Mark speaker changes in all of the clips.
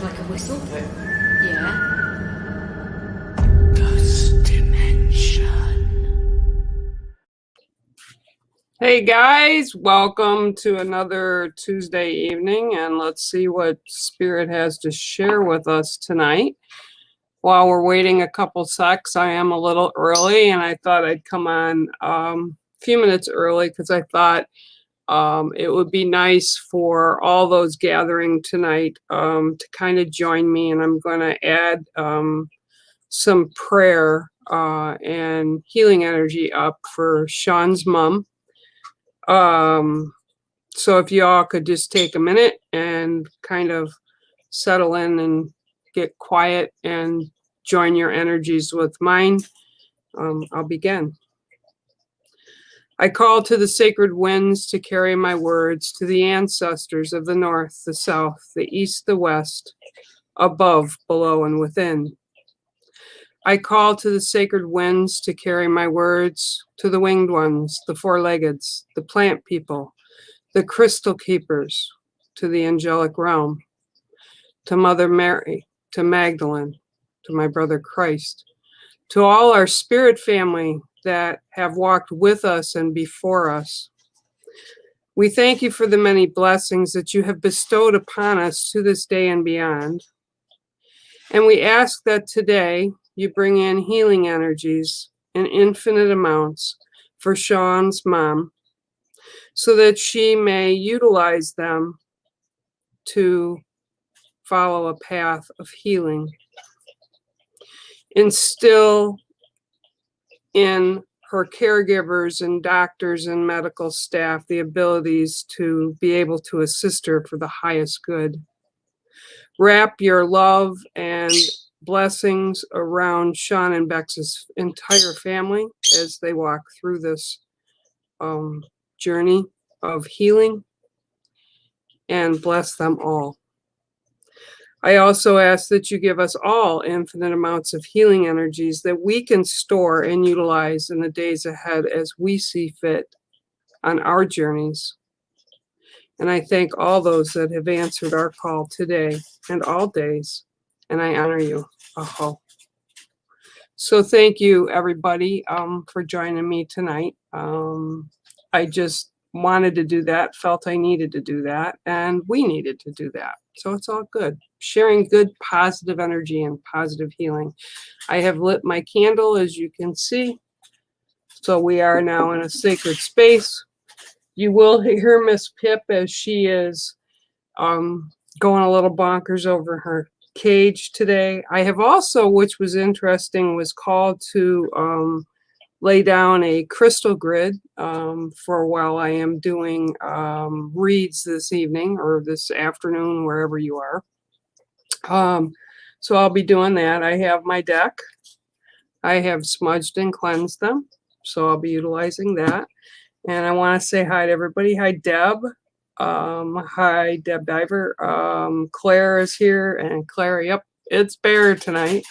Speaker 1: like a whistle?
Speaker 2: Yeah.
Speaker 1: Ghost Dimension.
Speaker 3: Hey guys, welcome to another Tuesday evening, and let's see what Spirit has to share with us tonight. While we're waiting a couple secs, I am a little early, and I thought I'd come on a few minutes early because I thought it would be nice for all those gathering tonight to kind of join me, and I'm going to add some prayer and healing energy up for Sean's mom. So if you all could just take a minute and kind of settle in and get quiet and join your energies with mine, I'll begin. I call to the sacred winds to carry my words to the ancestors of the north, the south, the east, the west, above, below, and within. I call to the sacred winds to carry my words to the winged ones, the four-leggeds, the plant people, the crystal keepers, to the angelic realm, to Mother Mary, to Magdalene, to my brother Christ, to all our spirit family that have walked with us and before us. We thank you for the many blessings that you have bestowed upon us to this day and beyond. And we ask that today you bring in healing energies in infinite amounts for Sean's mom, so that she may utilize them to follow a path of healing. Instill in her caregivers and doctors and medical staff the abilities to be able to assist her for the highest good. Wrap your love and blessings around Sean and Bex's entire family as they walk through this journey of healing, and bless them all. I also ask that you give us all infinite amounts of healing energies that we can store and utilize in the days ahead as we see fit on our journeys. And I thank all those that have answered our call today and all days, and I honor you. Aho. So thank you, everybody, for joining me tonight. I just wanted to do that, felt I needed to do that, and we needed to do that. So it's all good. Sharing good, positive energy and positive healing. I have lit my candle, as you can see. So we are now in a sacred space. You will hear Miss Pip as she is going a little bonkers over her cage today. I have also, which was interesting, was called to lay down a crystal grid for while I am doing reads this evening or this afternoon, wherever you are. So I'll be doing that. I have my deck. I have smudged and cleansed them, so I'll be utilizing that. And I want to say hi to everybody. Hi, Deb. Hi, Deb Diver. Claire is here, and Claire, yep, it's Bear tonight.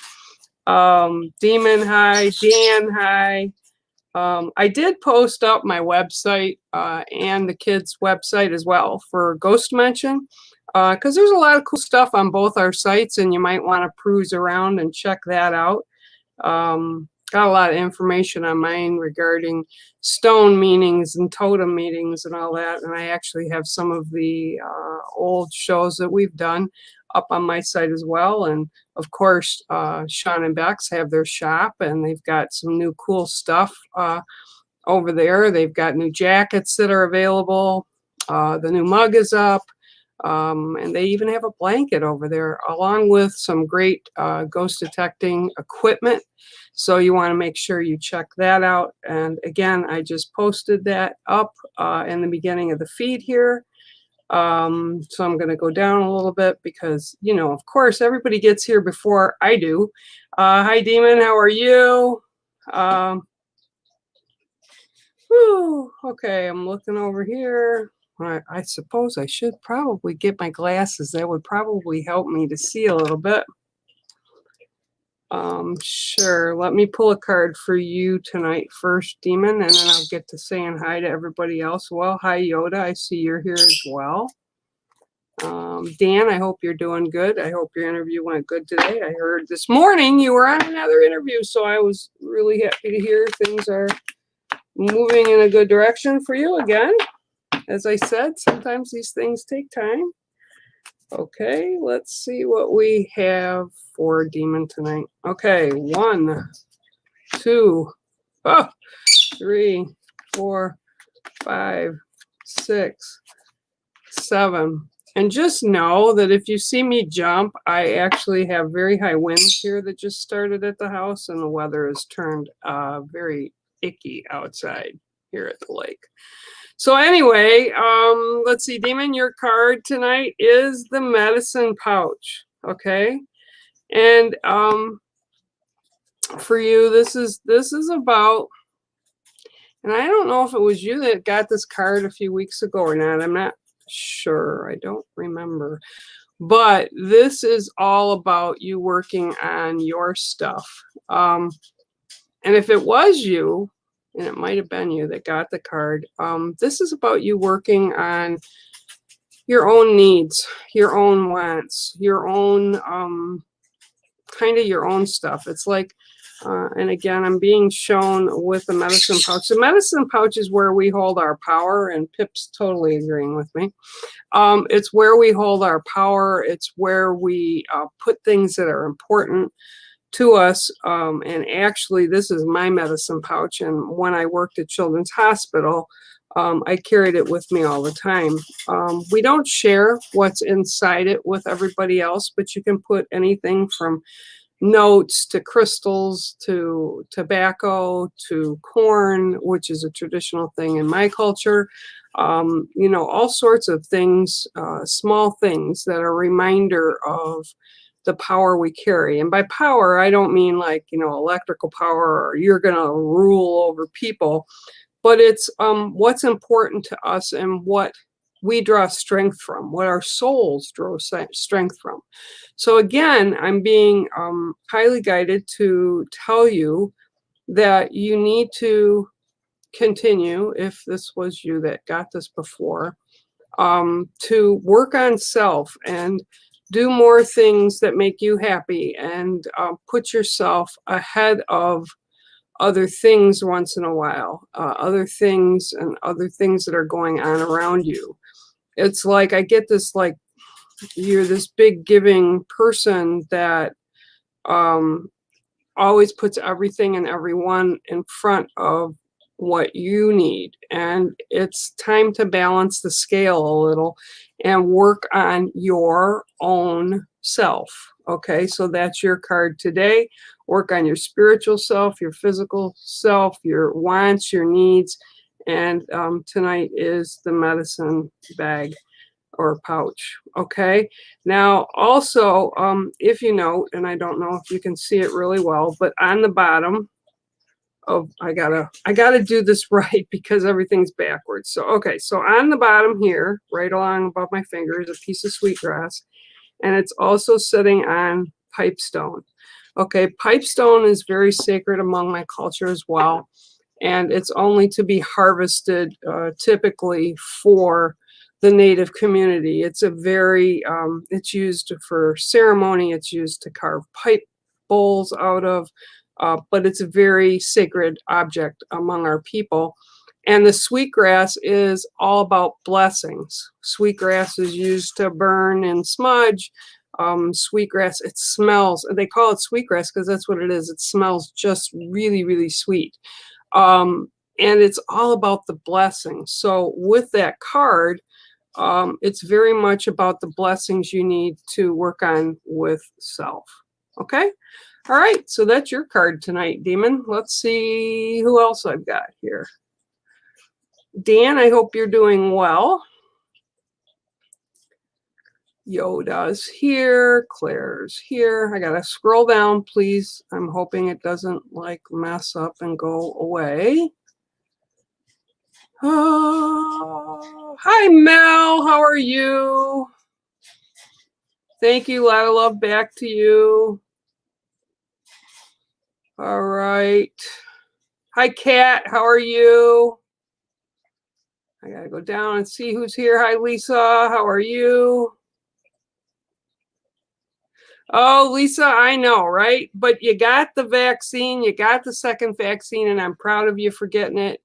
Speaker 3: Demon, hi. Dan, hi. I did post up my website and the kids' website as well for Ghost Dimension, because there's a lot of cool stuff on both our sites, and you might want to peruse around and check that out. Got a lot of information on mine regarding stone meanings and totem meetings and all that, and I actually have some of the old shows that we've done up on my site as well. And of course, Sean and Bex have their shop, and they've got some new cool stuff over there. They've got new jackets that are available. The new mug is up, and they even have a blanket over there, along with some great ghost detecting equipment. So you want to make sure you check that out. And again, I just posted that up in the beginning of the feed here. So I'm going to go down a little bit because, you know, of course, everybody gets here before I do. Hi, Demon. How are you? Okay, I'm looking over here. I suppose I should probably get my glasses. That would probably help me to see a little bit. Sure. Let me pull a card for you tonight first, Demon, and then I'll get to saying hi to everybody else. Well, hi, Yoda. I see you're here as well. Dan, I hope you're doing good. I hope your interview went good today. I heard this morning you were on another interview, so I was really happy to hear things are moving in a good direction for you again. As I said, sometimes these things take time. Okay, let's see what we have for Demon tonight. Okay, 1, 2, 3, 4, 5, 6, 7. And just know that if you see me jump, I actually have very high winds here that just started at the house, and the weather has turned very icky outside here at the lake. So anyway, let's see, Demon, your card tonight is the medicine pouch. Okay. And for you, this is about, and I don't know if it was you that got this card a few weeks ago or not. I'm not sure. I don't remember. But this is all about you working on your stuff. And if it was you, and it might have been you that got the card, this is about you working on your own needs, your own wants, your own kind of your own stuff. It's like, and again, I'm being shown with the medicine pouch. The medicine pouch is where we hold our power, and Pip's totally agreeing with me. It's where we hold our power. It's where we put things that are important to us. And actually, this is my medicine pouch. And when I worked at Children's Hospital, I carried it with me all the time. We don't share what's inside it with everybody else, but you can put anything from notes to crystals to tobacco to corn, which is a traditional thing in my culture. You know, all sorts of things, small things that are a reminder of the power we carry. And by power, I don't mean like, you know, electrical power or you're going to rule over people, but it's what's important to us and what we draw strength from, what our souls draw strength from. So again, I'm being highly guided to tell you that you need to continue, if this was you that got this before, to work on self and do more things that make you happy, and put yourself ahead of other things once in a while, other things that are going on around you. It's like I get this, like, you're this big giving person that always puts everything and everyone in front of what you need. And it's time to balance the scale a little and work on your own self. Okay, so that's your card today. Work on your spiritual self, your physical self, your wants, your needs. And tonight is the medicine bag or pouch. Okay, now also, if you note, and I don't know if you can see it really well, but on the bottom of, I gotta do this right because everything's backwards. So okay, so on the bottom here, right along above my finger, is a piece of sweetgrass, and it's also sitting on pipestone. Okay, pipestone is very sacred among my culture as well, and it's only to be harvested typically for the native community. It's a very, it's used for ceremony, it's used to carve pipe bowls out of, but it's a very sacred object among our people. And the sweetgrass is all about blessings. Sweetgrass is used to burn and smudge. Sweetgrass, it smells, they call it sweetgrass because that's what it is. It smells just really, really sweet. And it's all about the blessings. So with that card, it's very much about the blessings you need to work on with self. Okay? All right, so that's your card tonight, Demon. Let's see who else I've got here. Dan, I hope you're doing well. Yoda's here. Claire's here. I gotta scroll down, please. I'm hoping it doesn't like mess up and go away. Oh, hi, Mel. How are you? Thank you. A lot of love back to you. All right. Hi, Kat. How are you? I gotta go down and see who's here. Hi, Lisa. How are you? Oh, Lisa, I know, right? But you got the vaccine, you got the second vaccine, and I'm proud of you for getting it.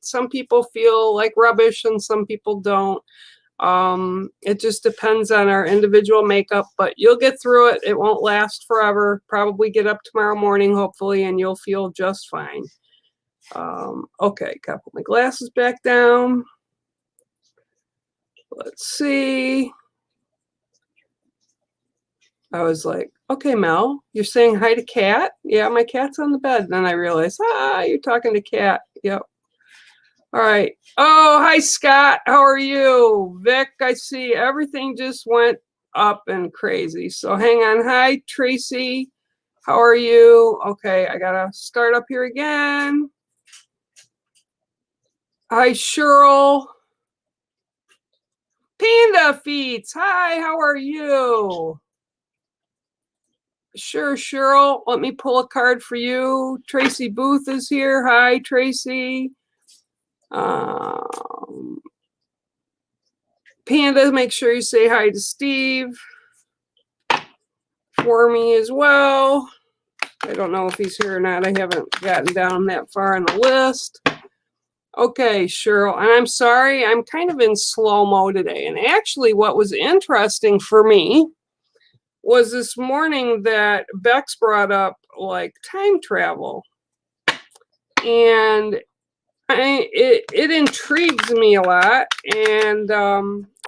Speaker 3: Some people feel like rubbish and some people don't. It just depends on our individual makeup, but you'll get through it. It won't last forever. Probably get up tomorrow morning, hopefully, and you'll feel just fine. Okay, gotta put my glasses back down. Let's see. I was like, okay, Mel, you're saying hi to Cat? Yeah, my cat's on the bed. And then I realized, you're talking to Cat. Yep. All right. Oh, hi, Scott. How are you? Vic, I see everything just went up and crazy. So hang on. Hi, Tracy. How are you? Okay, I got to start up here again. Hi, Cheryl. Panda Feets. Hi, how are you? Sure, Cheryl. Let me pull a card for you. Tracy Booth is here. Hi, Tracy. Panda, make sure you say hi to Steve for me as well. I don't know if he's here or not. I haven't gotten down that far on the list. Okay, Cheryl, and I'm sorry, I'm kind of in slow-mo today. And actually, what was interesting for me was this morning that Bex brought up, like, time travel. And it intrigues me a lot. And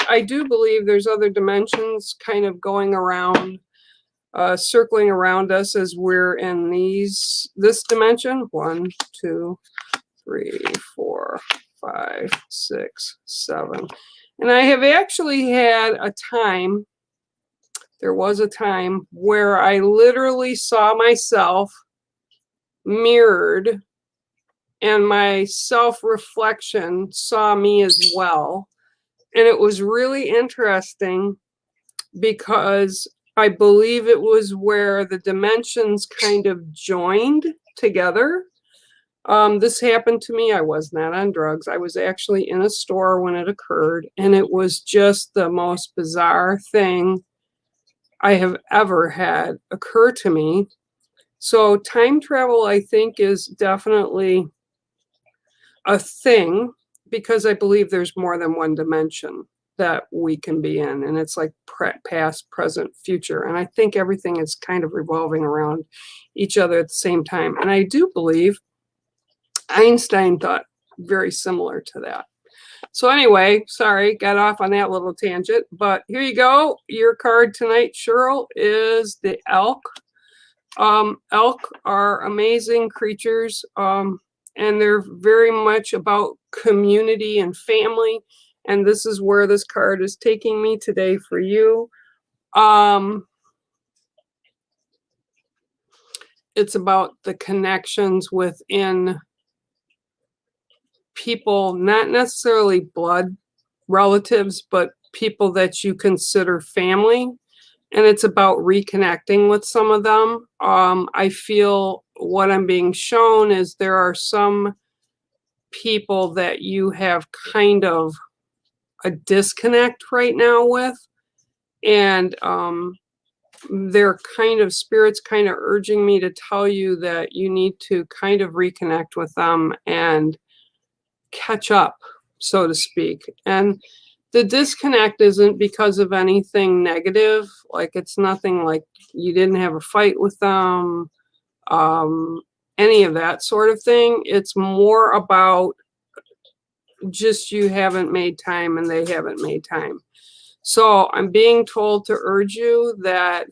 Speaker 3: I do believe there's other dimensions kind of going around, circling around us as we're in this dimension. 1, 2, 3, 4, 5, 6, 7. And I have actually had there was a time where I literally saw myself mirrored, and my self-reflection saw me as well. And it was really interesting because I believe it was where the dimensions kind of joined together. This happened to me. I was not on drugs. I was actually in a store when it occurred, and it was just the most bizarre thing I have ever had occur to me. So time travel, I think, is definitely a thing, because I believe there's more than one dimension that we can be in, and it's like past, present, future. And I think everything is kind of revolving around each other at the same time. And I do believe Einstein thought very similar to that. So anyway, sorry, got off on that little tangent, but here you go. Your card tonight, Cheryl, is the elk. Elk are amazing creatures, and they're very much about community and family. And this is where this card is taking me today for you. It's about the connections within people, not necessarily blood relatives, but people that you consider family. And it's about reconnecting with some of them. I feel what I'm being shown is there are some people that you have kind of a disconnect right now with. And their kind of spirits kind of urging me to tell you that you need to kind of reconnect with them and catch up, so to speak. And the disconnect isn't because of anything negative. Like, it's nothing like you didn't have a fight with them, any of that sort of thing. It's more about just you haven't made time and they haven't made time. So I'm being told to urge you that,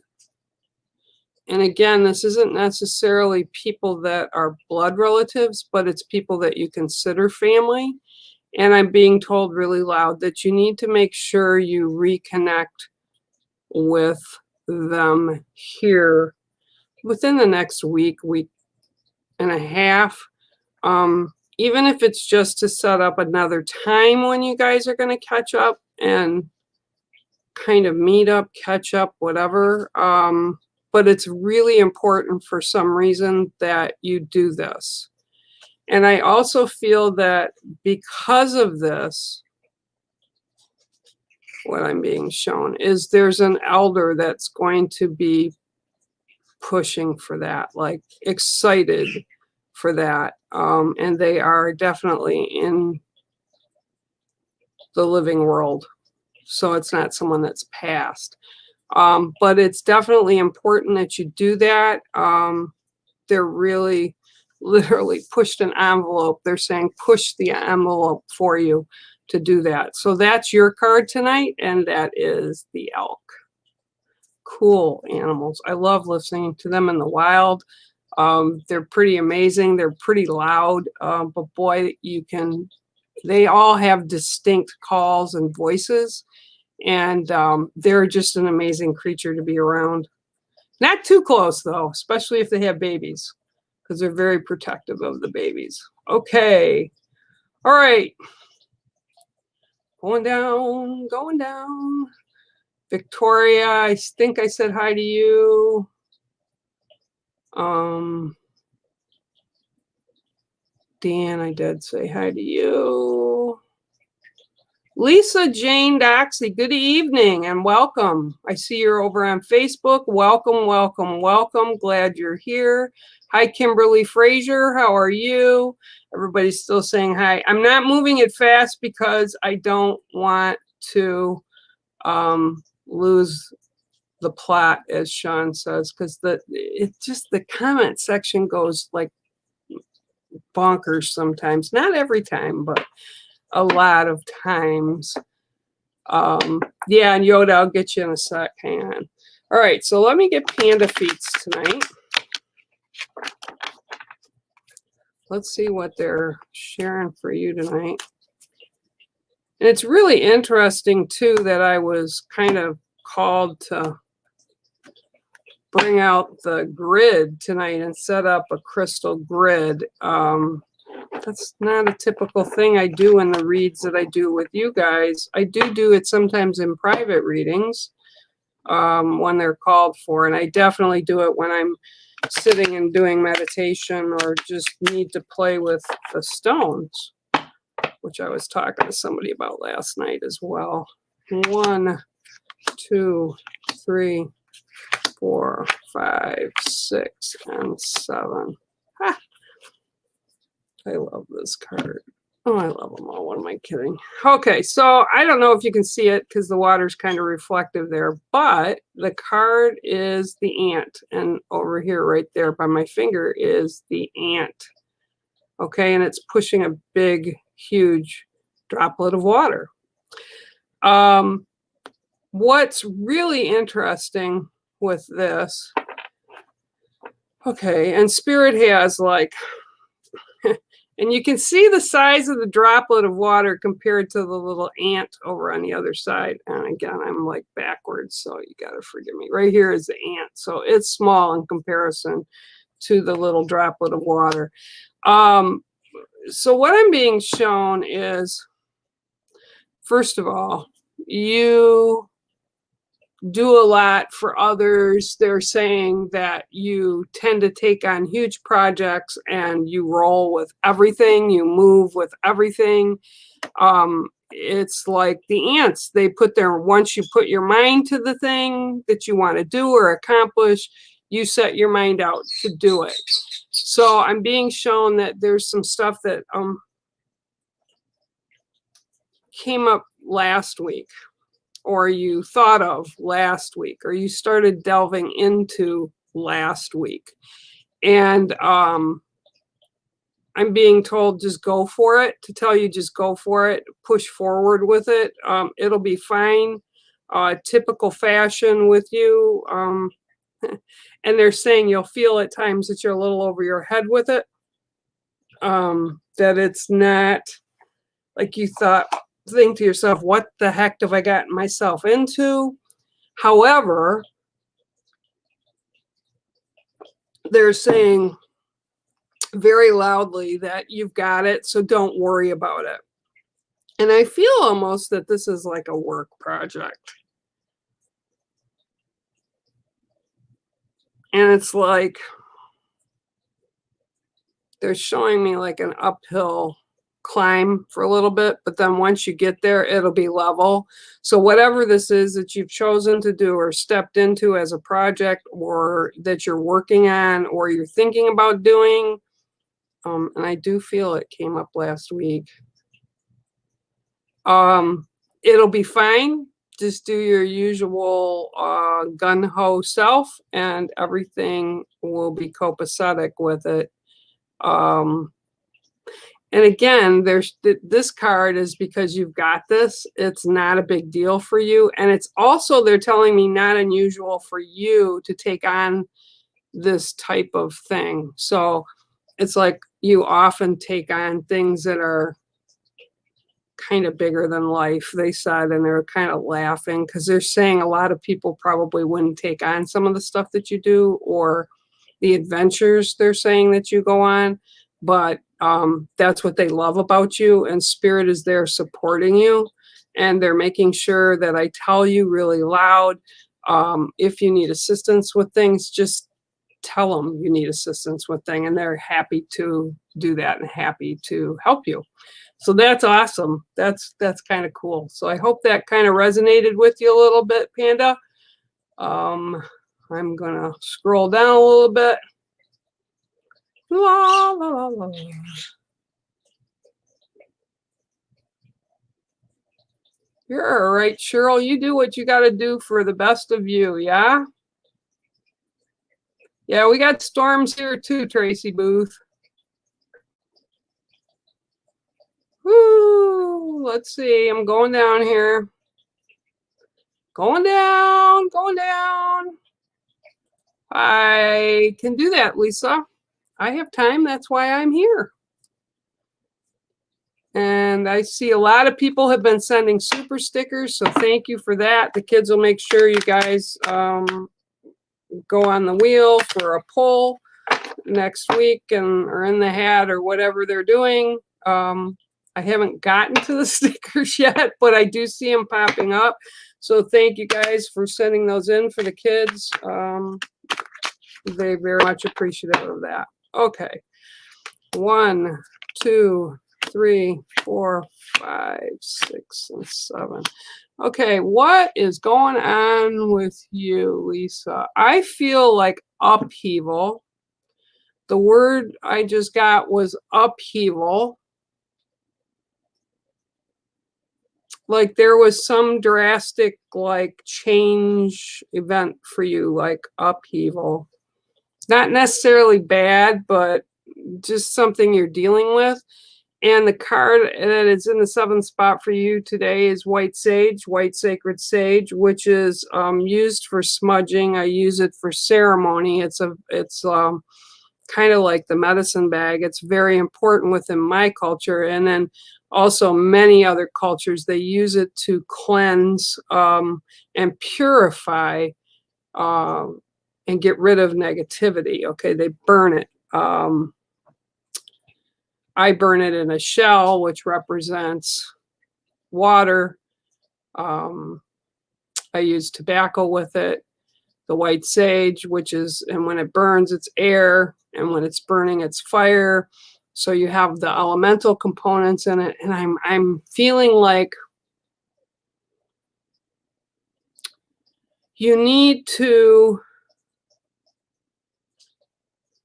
Speaker 3: and again, this isn't necessarily people that are blood relatives, but it's people that you consider family. And I'm being told really loud that you need to make sure you reconnect with them here within the next week and a half. Even if it's just to set up another time when you guys are going to catch up and kind of meet up, catch up, whatever. But it's really important for some reason that you do this. And I also feel that because of this, what I'm being shown is there's an elder that's going to be pushing for that, like excited for that. And they are definitely in the living world. So it's not someone that's passed. But it's definitely important that you do that. They're really literally pushed an envelope. They're saying push the envelope for you to do that. So that's your card tonight, and that is the elk. Cool animals. I love listening to them in the wild. They're pretty amazing. They're pretty loud, but boy, they all have distinct calls and voices, and they're just an amazing creature to be around. Not too close though, especially if they have babies, because they're very protective of the babies. Okay. All right. Going down, going down. Victoria, I think I said hi to you. Dan, I did say hi to you. Lisa Jane Doxey, good evening and welcome. I see you're over on Facebook. Welcome, welcome, welcome. Glad you're here. Hi, Kimberly Frazier. How are you? Everybody's still saying hi. I'm not moving it fast because I don't want to lose the plot, as Sean says, because the comment section goes like bonkers sometimes. Not every time, but a lot of times. Yeah, and Yoda, I'll get you in a sec. Hang on. All right, so let me get panda feets tonight. Let's see what they're sharing for you tonight. And it's really interesting too that I was kind of called to bring out the grid tonight and set up a crystal grid. That's not a typical thing I do in the reads that I do with you guys. I do it sometimes in private readings when they're called for, and I definitely do it when I'm sitting and doing meditation or just need to play with the stones, which I was talking to somebody about last night as well. 1, 2, 3, 4, 5, 6, and 7. Ha! I love this card. Oh, I love them all. What am I kidding? Okay, so I don't know if you can see it because the water's kind of reflective there, but the card is the ant. And over here, right there by my finger, is the ant. Okay, and it's pushing a big, huge droplet of water. What's really interesting with this, okay, and Spirit has like, and you can see the size of the droplet of water compared to the little ant over on the other side. And again, I'm like backwards, so you got to forgive me. Right here is the ant. So it's small in comparison to the little droplet of water. So what I'm being shown is, first of all, you do a lot for others. They're saying that you tend to take on huge projects and you roll with everything, you move with everything. It's like the ants. They once you put your mind to the thing that you want to do or accomplish, you set your mind out to do it. So I'm being shown that there's some stuff that came up last week, or you thought of last week, or you started delving into last week. And I'm being told just go for it, to tell you just go for it, push forward with it. It'll be fine. Typical fashion with you. And they're saying you'll feel at times that you're a little over your head with it. That it's not like you think to yourself, what the heck have I gotten myself into? However, they're saying very loudly that you've got it, so don't worry about it. And I feel almost that this is like a work project. And it's like they're showing me like an uphill climb for a little bit, but then once you get there, it'll be level. So whatever this is that you've chosen to do or stepped into as a project, or that you're working on, or you're thinking about doing, and I do feel it came up last week, it'll be fine. Just do your usual gun-ho self, and everything will be copacetic with it. And again, there's this card is because you've got this. It's not a big deal for you. And it's also, they're telling me, not unusual for you to take on this type of thing. So it's like you often take on things that are kind of bigger than life, they said, and they're kind of laughing because they're saying a lot of people probably wouldn't take on some of the stuff that you do, or the adventures they're saying that you go on. But that's what they love about you, and Spirit is there supporting you, and they're making sure that I tell you really loud. If you need assistance with things, just tell them you need assistance with things, and they're happy to do that and happy to help you. So that's awesome. That's kind of cool. So I hope that kind of resonated with you a little bit, Panda. I'm gonna scroll down a little bit. La, la, la, la. You're all right, Cheryl. You do what you got to do for the best of you, yeah? Yeah, we got storms here too, Tracy Booth. Woo! Let's see. I'm going down here. Going down, going down. I can do that, Lisa. I have time. That's why I'm here. And I see a lot of people have been sending super stickers, so thank you for that. The kids will make sure you guys go on the wheel for a poll next week, and or in the hat, or whatever they're doing. I haven't gotten to the stickers yet, but I do see them popping up. So thank you guys for sending those in for the kids. They very much appreciative of that. Okay. 1, 2, 3, 4, 5, 6, and 7. Okay, what is going on with you, Lisa? I feel like upheaval. The word I just got was upheaval. Like there was some drastic like change event for you, like upheaval. Not necessarily bad, but just something you're dealing with. And the card that is in the 7th spot for you today is White Sage, White Sacred Sage, which is used for smudging. I use it for ceremony. It's kind of like the medicine bag. It's very important within my culture, and then also many other cultures. They use it to cleanse and purify and get rid of negativity. Okay, they burn it. I burn it in a shell, which represents water. I use tobacco with it. The white sage, which is, and when it burns, it's air, and when it's burning, it's fire. So you have the elemental components in it, and I'm feeling like you need to,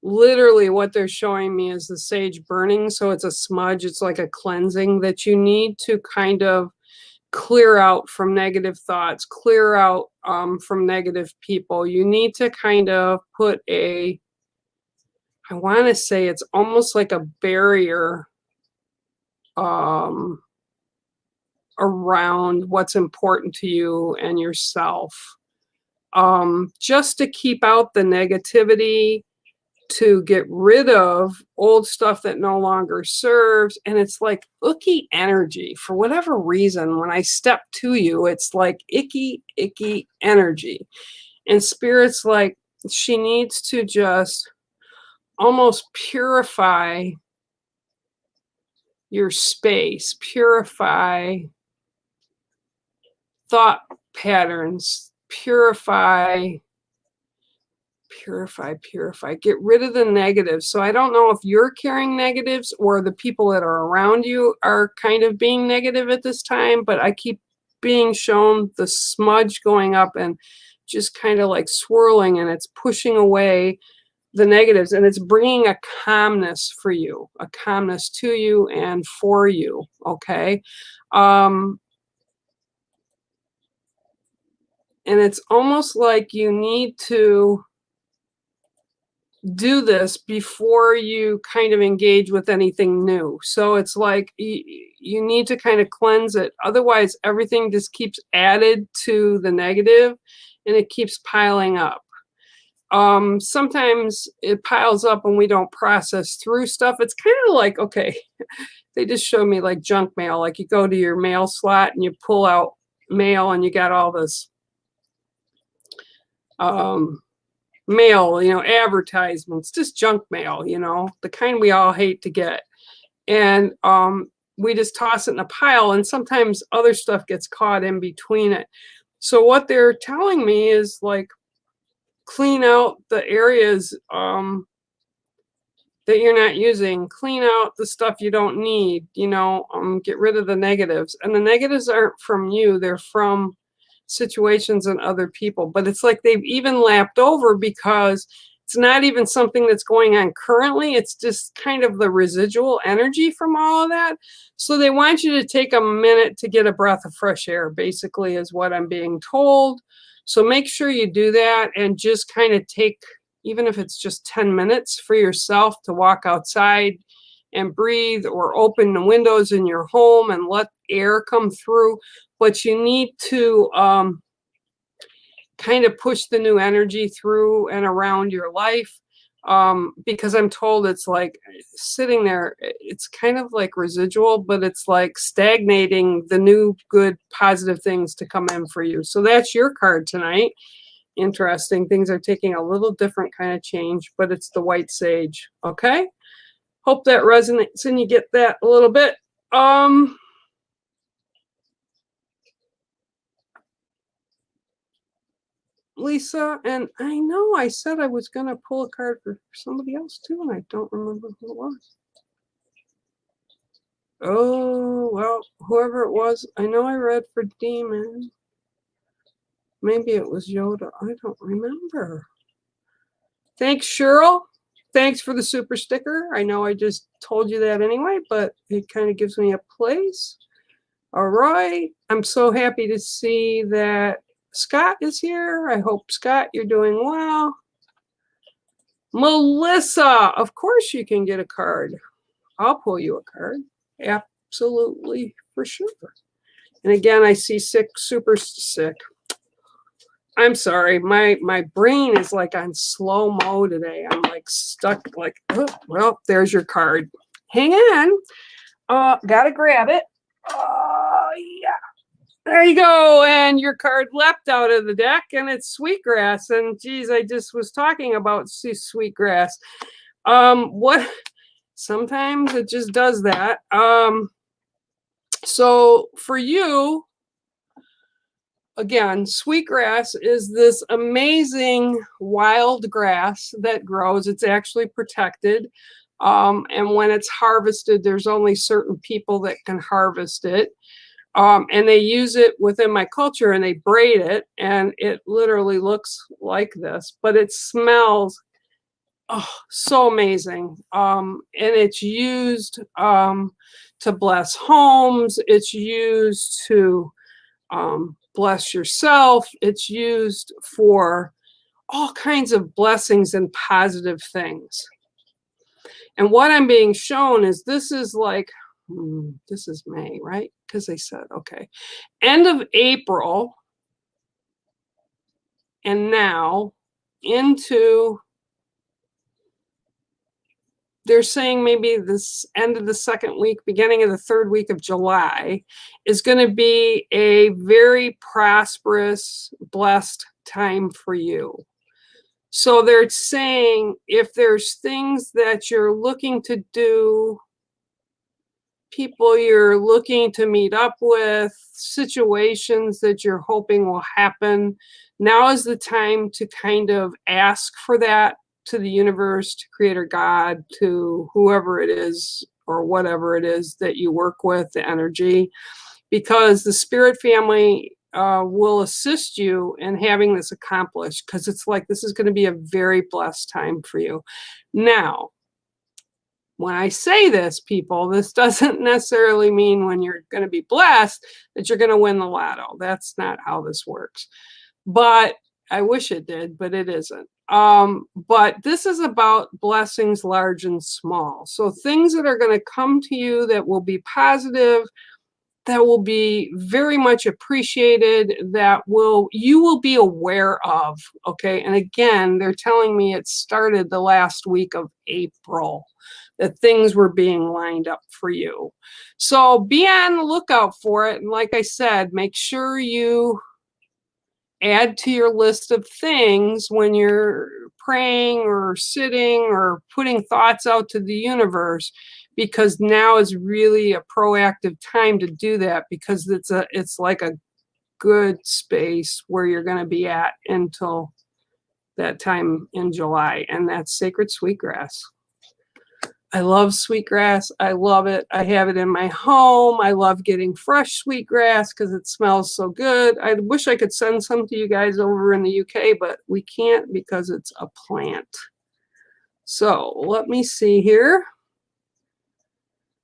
Speaker 3: literally what they're showing me is the sage burning. So it's a smudge. It's like a cleansing that you need to kind of clear out from negative thoughts, clear out from negative people. You need to kind of put I want to say it's almost like a barrier around what's important to you and yourself, just to keep out the negativity, to get rid of old stuff that no longer serves. And it's like icky energy for whatever reason. When I step to you, it's like icky energy. And Spirit's like, she needs to just almost purify your space, purify thought patterns, purify Purify, purify. Get rid of the negatives. So I don't know if you're carrying negatives or the people that are around you are kind of being negative at this time, but I keep being shown the smudge going up and just kind of like swirling, and it's pushing away the negatives, and it's bringing a calmness for you, a calmness to you and for you. Okay. And it's almost like you need to do this before you kind of engage with anything new. So it's like you need to kind of cleanse it. Otherwise, everything just keeps added to the negative and it keeps piling up. Sometimes it piles up and we don't process through stuff. It's kind of like, okay, they just showed me like junk mail. Like you go to your mail slot and you pull out mail and you got all this mail, you know, advertisements, just junk mail, you know, the kind we all hate to get. And we just toss it in a pile, and sometimes other stuff gets caught in between it. So what they're telling me is like, clean out the areas that you're not using, clean out the stuff you don't need, you know, get rid of the negatives. And the negatives aren't from you, they're from situations and other people. But it's like they've even lapped over because it's not even something that's going on currently. It's just kind of the residual energy from all of that. So they want you to take a minute to get a breath of fresh air, basically, is what I'm being told. So make sure you do that and just kind of take, even if it's just 10 minutes for yourself to walk outside and breathe, or open the windows in your home and let air come through. But you need to kind of push the new energy through and around your life, because I'm told it's like sitting there, it's kind of like residual, but it's like stagnating the new good positive things to come in for you. So that's your card tonight. Interesting. Things are taking a little different kind of change, but it's the white sage. Okay. Hope that resonates and you get that a little bit. Lisa, and I know I said I was going to pull a card for somebody else too, and I don't remember who it was. Oh, well, whoever it was, I know I read for Demon. Maybe it was Yoda. I don't remember. Thanks, Cheryl. Thanks for the super sticker. I know I just told you that anyway, but it kind of gives me a place. All right. I'm so happy to see that Scott is here. I hope, Scott, you're doing well. Melissa, of course you can get a card. I'll pull you a card. Absolutely, for sure. And again, I see sick, super sick. I'm sorry. My brain is like on slow mo today. I'm like stuck like, oh, well, there's your card. Hang on. Gotta grab it. Oh, yeah. There you go. And your card leapt out of the deck, and it's Sweetgrass. And geez, I just was talking about Sweetgrass. What? Sometimes it just does that. So for you, again, Sweetgrass is this amazing wild grass that grows. It's actually protected. And when it's harvested, there's only certain people that can harvest it. And they use it within my culture, and they braid it, and it literally looks like this, but it smells so amazing. And it's used to bless homes. It's used to bless yourself. It's used for all kinds of blessings and positive things. And what I'm being shown is this is like, this is May, right? Because they said, okay, end of April and now into, they're saying maybe this end of the second week, beginning of the third week of July is going to be a very prosperous, blessed time for you. So they're saying if there's things that you're looking to do people you're looking to meet up with, situations that you're hoping will happen. Now is the time to kind of ask for that to the universe, to Creator God, to whoever it is or whatever it is that you work with, the energy, because the spirit family will assist you in having this accomplished, because it's like this is going to be a very blessed time for you. Now, when I say this, people, this doesn't necessarily mean when you're going to be blessed that you're going to win the lotto. That's not how this works. But I wish it did, but it isn't. But this is about blessings large and small. So things that are going to come to you that will be positive, that will be very much appreciated, that you will be aware of. Okay. And again, they're telling me it started the last week of April, that things were being lined up for you. So be on the lookout for it. And like I said, make sure you add to your list of things when you're praying or sitting or putting thoughts out to the universe, because now is really a proactive time to do that, because it's like a good space where you're going to be at until that time in July, and that's sacred sweetgrass. I love sweetgrass. I love it. I have it in my home. I love getting fresh sweetgrass because it smells so good. I wish I could send some to you guys over in the UK, but we can't because it's a plant. So let me see here.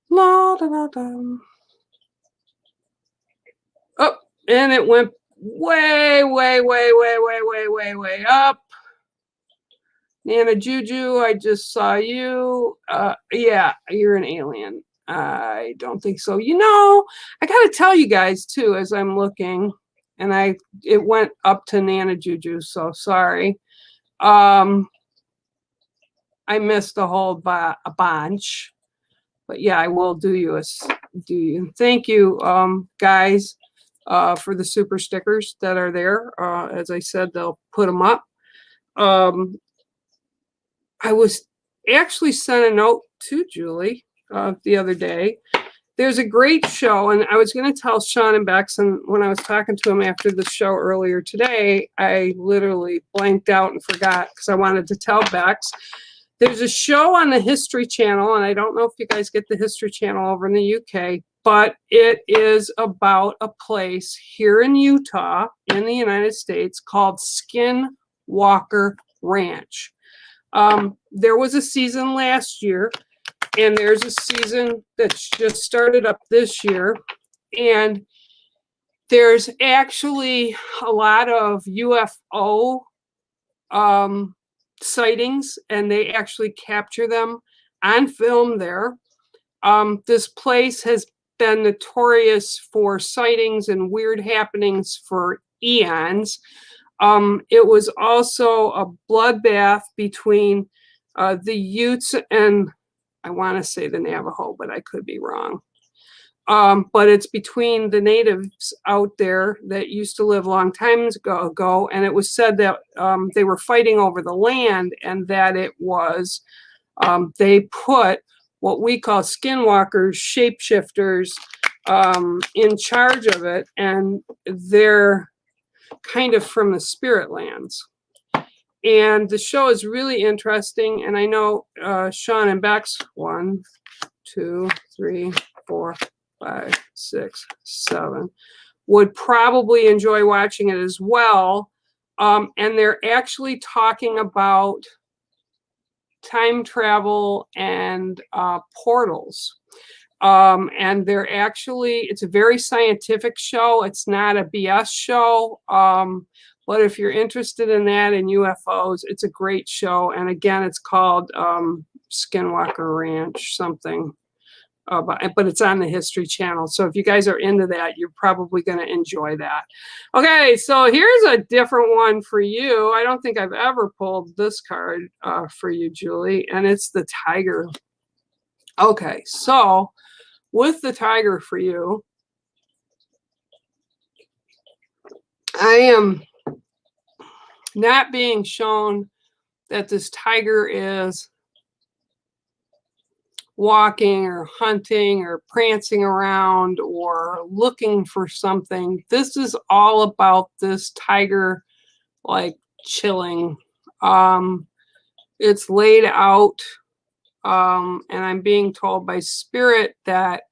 Speaker 3: La, da, da, da. Oh, and it went way, way, way, way, way, way, way, way up. Nana Juju, I just saw you. Yeah, you're an alien. I don't think so. You know, I got to tell you guys too, as I'm looking, and it went up to Nana Juju, so sorry. I missed a whole a bunch, but yeah, I will do you. Thank you, guys, for the super stickers that are there. As I said, they'll put them up. I was actually sent a note to Julie the other day. There's a great show, and I was going to tell Sean and Bex, and when I was talking to him after the show earlier today, I literally blanked out and forgot because I wanted to tell Bex. There's a show on the History Channel, and I don't know if you guys get the History Channel over in the UK, but it is about a place here in Utah, in the United States, called Skinwalker Ranch. There was a season last year, and there's a season that's just started up this year, and there's actually a lot of UFO sightings, and they actually capture them on film there. This place has been notorious for sightings and weird happenings for eons. It was also a bloodbath between the Utes and, I want to say the Navajo, but I could be wrong. But it's between the natives out there that used to live long times ago, and it was said that they were fighting over the land, and that it was, they put what we call skinwalkers, shapeshifters, in charge of it, and they're kind of from the spirit lands. And the show is really interesting, and I know Sean and Bex, 1, 2, 3, 4, 5, 6, 7, would probably enjoy watching it as well. And they're actually talking about time travel and portals. And they're actually, it's a very scientific show. It's not a BS show. But if you're interested in that and UFOs, it's a great show. And again, it's called Skinwalker Ranch something. But it's on the History Channel. So if you guys are into that, you're probably going to enjoy that. Okay, so here's a different one for you. I don't think I've ever pulled this card for you, Julie, and it's the Tiger. Okay, so with the Tiger for you, I am not being shown that this tiger is walking or hunting or prancing around or looking for something. This is all about this tiger like chilling. It's laid out, and I'm being told by spirit that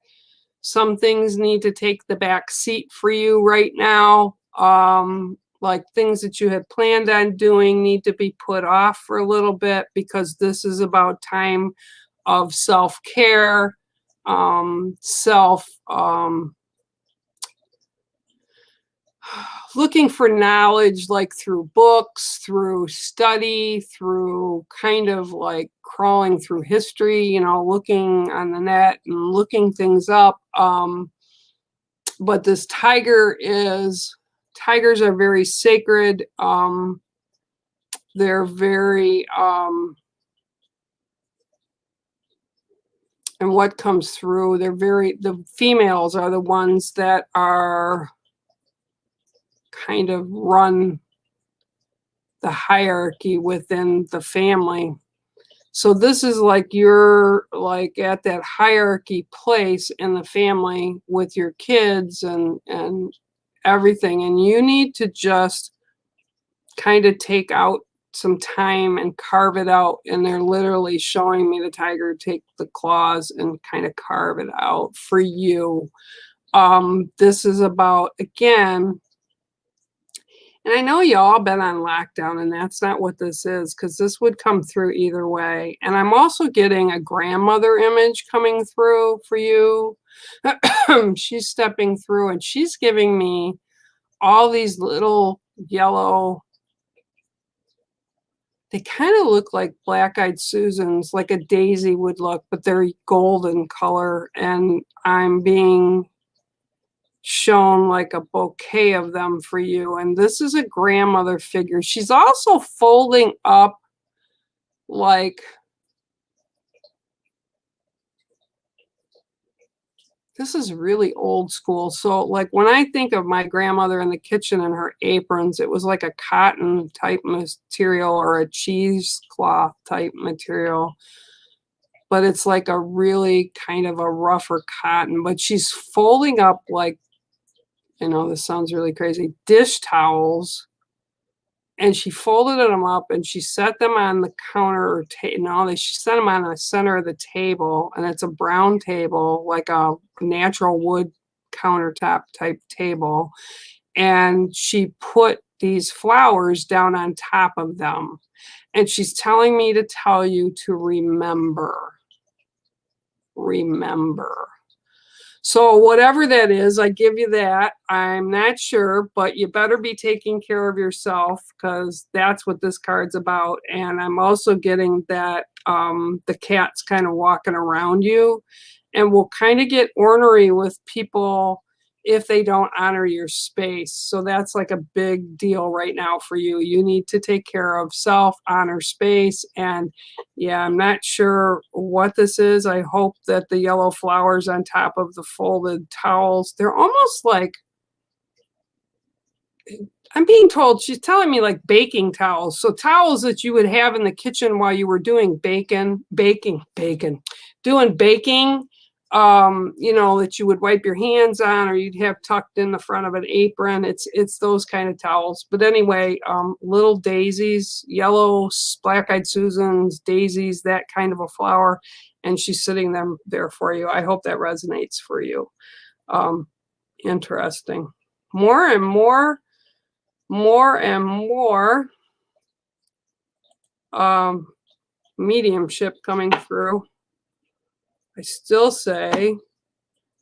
Speaker 3: some things need to take the back seat for you right now. Like things that you had planned on doing need to be put off for a little bit, because this is about time of self-care, looking for knowledge, like through books, through study, through kind of like crawling through history, you know, looking on the net and looking things up. But this tigers are very sacred. They're very, and what comes through, the females are the ones that are kind of run the hierarchy within the family. So this is like you're like at that hierarchy place in the family with your kids and everything, and you need to just kind of take out some time and carve it out. And they're literally showing me the tiger take the claws and kind of carve it out for you. This is about, again, and I know y'all been on lockdown, and that's not what this is, because this would come through either way. And I'm also getting a grandmother image coming through for you. She's stepping through and she's giving me all these little yellow, they kind of look like black-eyed Susans, like a daisy would look, but they're golden color. And I'm being shown like a bouquet of them for you. And this is a grandmother figure. She's also folding up like, this is really old school. So like when I think of my grandmother in the kitchen and her aprons, it was like a cotton type material or a cheesecloth type material. But it's like a really kind of a rougher cotton. But she's folding up like, I know this sounds really crazy, dish towels. And she folded them up and she set them on the counter, or she set them on the center of the table. And it's a brown table, like a natural wood countertop type table. And she put these flowers down on top of them. And she's telling me to tell you to remember. Remember. So whatever that is, I give you that. I'm not sure, but you better be taking care of yourself, because that's what this card's about. And I'm also getting that the cat's kind of walking around you and will kind of get ornery with people if they don't honor your space. So that's like a big deal right now for you. You need to take care of self, honor space. And yeah, I'm not sure what this is. I hope that the yellow flowers on top of the folded towels, they're almost like, I'm being told, she's telling me like baking towels. So towels that you would have in the kitchen while you were doing doing baking, you know, that you would wipe your hands on, or you'd have tucked in the front of an apron. It's those kind of towels. But anyway, little daisies, yellow, black-eyed Susans, daisies, that kind of a flower. And she's sitting them there for you. I hope that resonates for you. Interesting. More and more mediumship coming through. I still say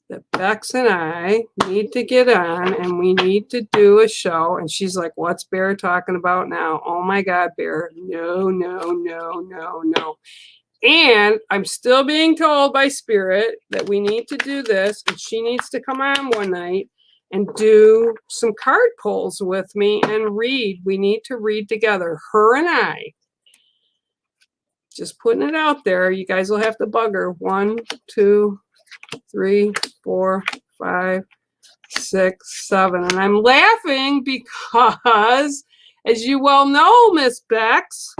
Speaker 3: that Bex and I need to get on and we need to do a show. And she's like, what's Bear talking about now? Oh my God, Bear. No, no, no, no, no. And I'm still being told by Spirit that we need to do this. And she needs to come on one night and do some card pulls with me and read. We need to read together, her and I. Just putting it out there. You guys will have to bug her. 1, 2, 3, 4, 5, 6, 7. And I'm laughing because, as you well know, Miss Bex,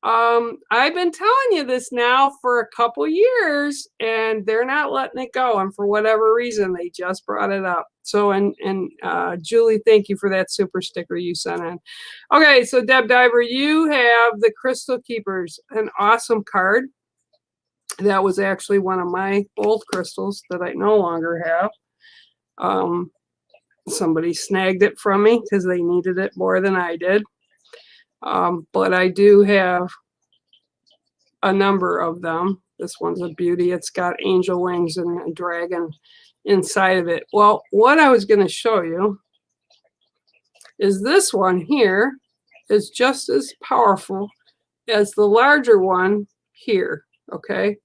Speaker 3: I've been telling you this now for a couple years, and they're not letting it go. And for whatever reason, they just brought it up. So, and Julie, thank you for that super sticker you sent in. Okay, so Deb Diver, you have the Crystal Keepers, an awesome card. That was actually one of my old crystals that I no longer have. Somebody snagged it from me because they needed it more than I did. But I do have a number of them. This one's a beauty. It's got angel wings and a dragon inside of it. Well, what I was going to show you is this one here is just as powerful as the larger one here, okay?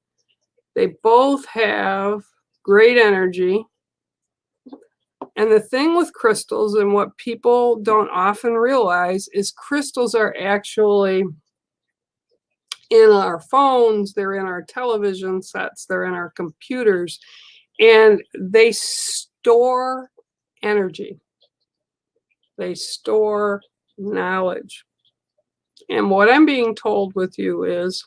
Speaker 3: They both have great energy. And the thing with crystals, and what people don't often realize, is crystals are actually in our phones, they're in our television sets, they're in our computers, and they store energy. They store knowledge. And what I'm being told with you is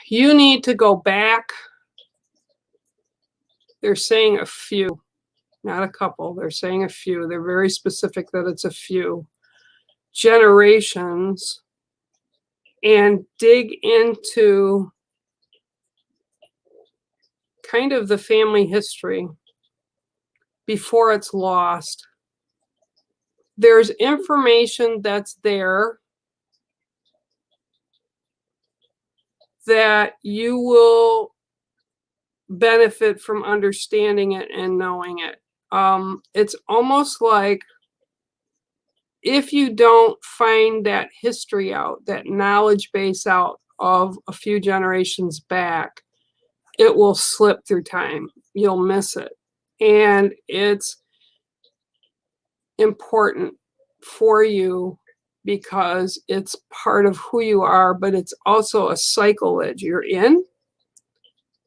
Speaker 3: you need to go back. They're saying a few, not a couple. They're saying a few. They're very specific that it's a few generations, and dig into kind of the family history before it's lost. There's information that's there that you will benefit from understanding it and knowing it. It's almost like if you don't find that history out, that knowledge base out of a few generations back, it will slip through time. You'll miss it. And it's important for you because it's part of who you are, but it's also a cycle that you're in.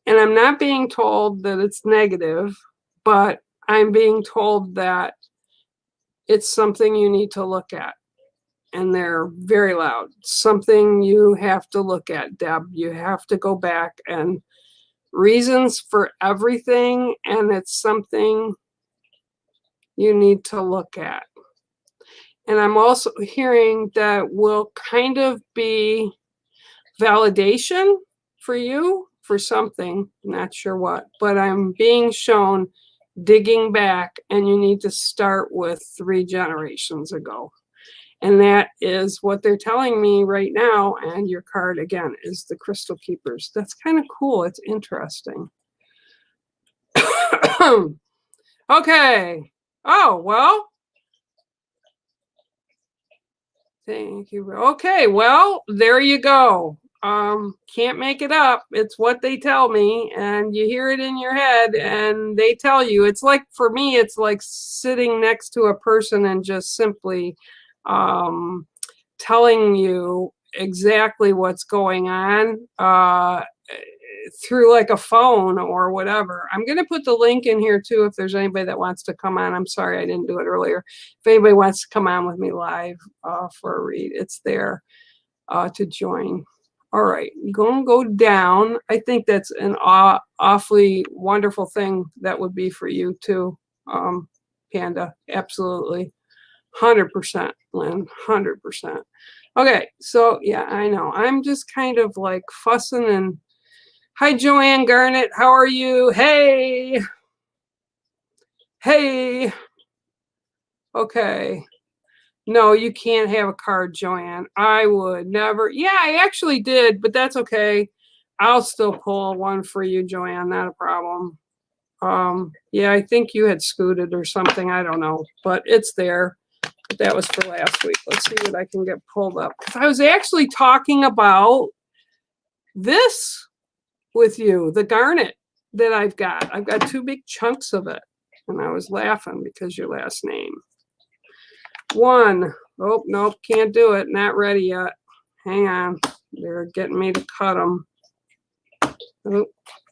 Speaker 3: And I'm not being told that it's negative, but I'm being told that it's something you need to look at. And they're very loud. Something you have to look at, Deb. You have to go back, and reasons for everything, and it's something you need to look at. And I'm also hearing that will kind of be validation for you for something, not sure what, but I'm being shown digging back, and you need to start with 3 generations ago. And that is what they're telling me right now. And your card, again, is the Crystal Keepers. That's kind of cool. It's interesting. Okay. Oh, well. Thank you. Okay, well, there you go. Can't make it up. It's what they tell me, and you hear it in your head, and they tell you. It's like, for me, it's like sitting next to a person and just simply telling you exactly what's going on through like a phone or whatever. I'm going to put the link in here too if there's anybody that wants to come on. I'm sorry I didn't do it earlier. If anybody wants to come on with me live for a read, it's there to join. All right, going to go down. I think that's an awfully wonderful thing that would be for you too, Panda. Absolutely. 100%, Lynn, 100%. Okay, so yeah, I know. I'm just kind of like fussing and hi, Joanne Garnett. How are you? Hey. Hey. Okay. No, you can't have a card, Joanne. I would never. Yeah, I actually did, but that's okay. I'll still pull one for you, Joanne. Not a problem. Yeah, I think you had scooted or something. I don't know, but it's there. But that was for last week. Let's see what I can get pulled up. Because I was actually talking about this with you, the garnet that I've got. I've got 2 big chunks of it. And I was laughing because your last name. 1. Oh, nope, can't do it. Not ready yet. Hang on. They're getting me to cut them. Oh,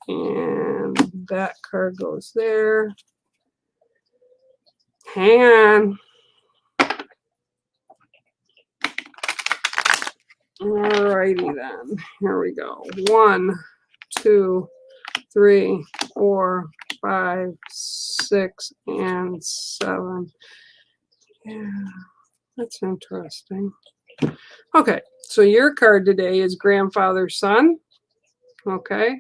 Speaker 3: and that card goes there. Hang on. Alrighty then. Here we go. 1, 2, 3, 4, 5, 6, and 7. Yeah, that's interesting. Okay, so your card today is Grandfather's Son. Okay.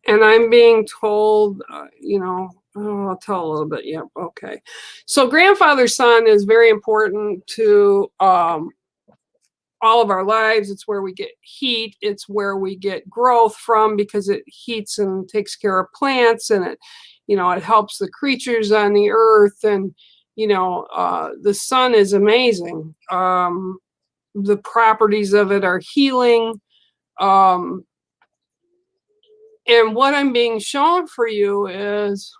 Speaker 3: And I'm being told, I'll tell a little bit. Yep. Okay. So Grandfather's Son is very important to all of our lives. It's where we get heat. It's where we get growth from, because it heats and takes care of plants, and it helps the creatures on the earth. And, the sun is amazing. The properties of it are healing. And what I'm being shown for you is,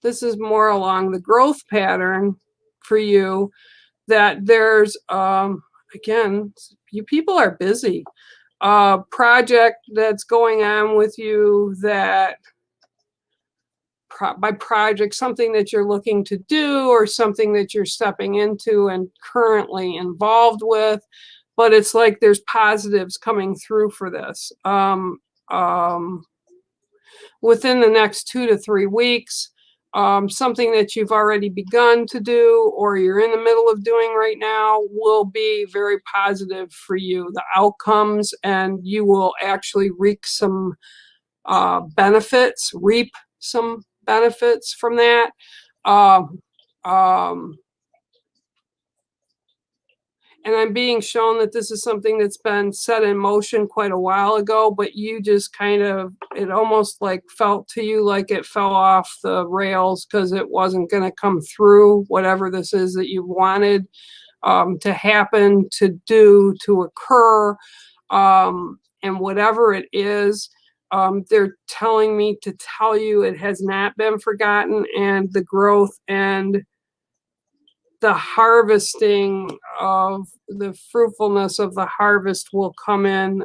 Speaker 3: this is more along the growth pattern for you, that there's, again, you people are busy. Project that's going on with you, that by project, something that you're looking to do, or something that you're stepping into and currently involved with. But it's like there's positives coming through for this. Within the next 2 to 3 weeks, something that you've already begun to do, or you're in the middle of doing right now, will be very positive for you, the outcomes, and you will actually reap some benefits from that. And I'm being shown that this is something that's been set in motion quite a while ago, but you just it almost like felt to you like it fell off the rails, because it wasn't going to come through, whatever this is that you wanted to happen, to do, to occur. And whatever it is, they're telling me to tell you it has not been forgotten, and the growth and the harvesting of the fruitfulness of the harvest will come in.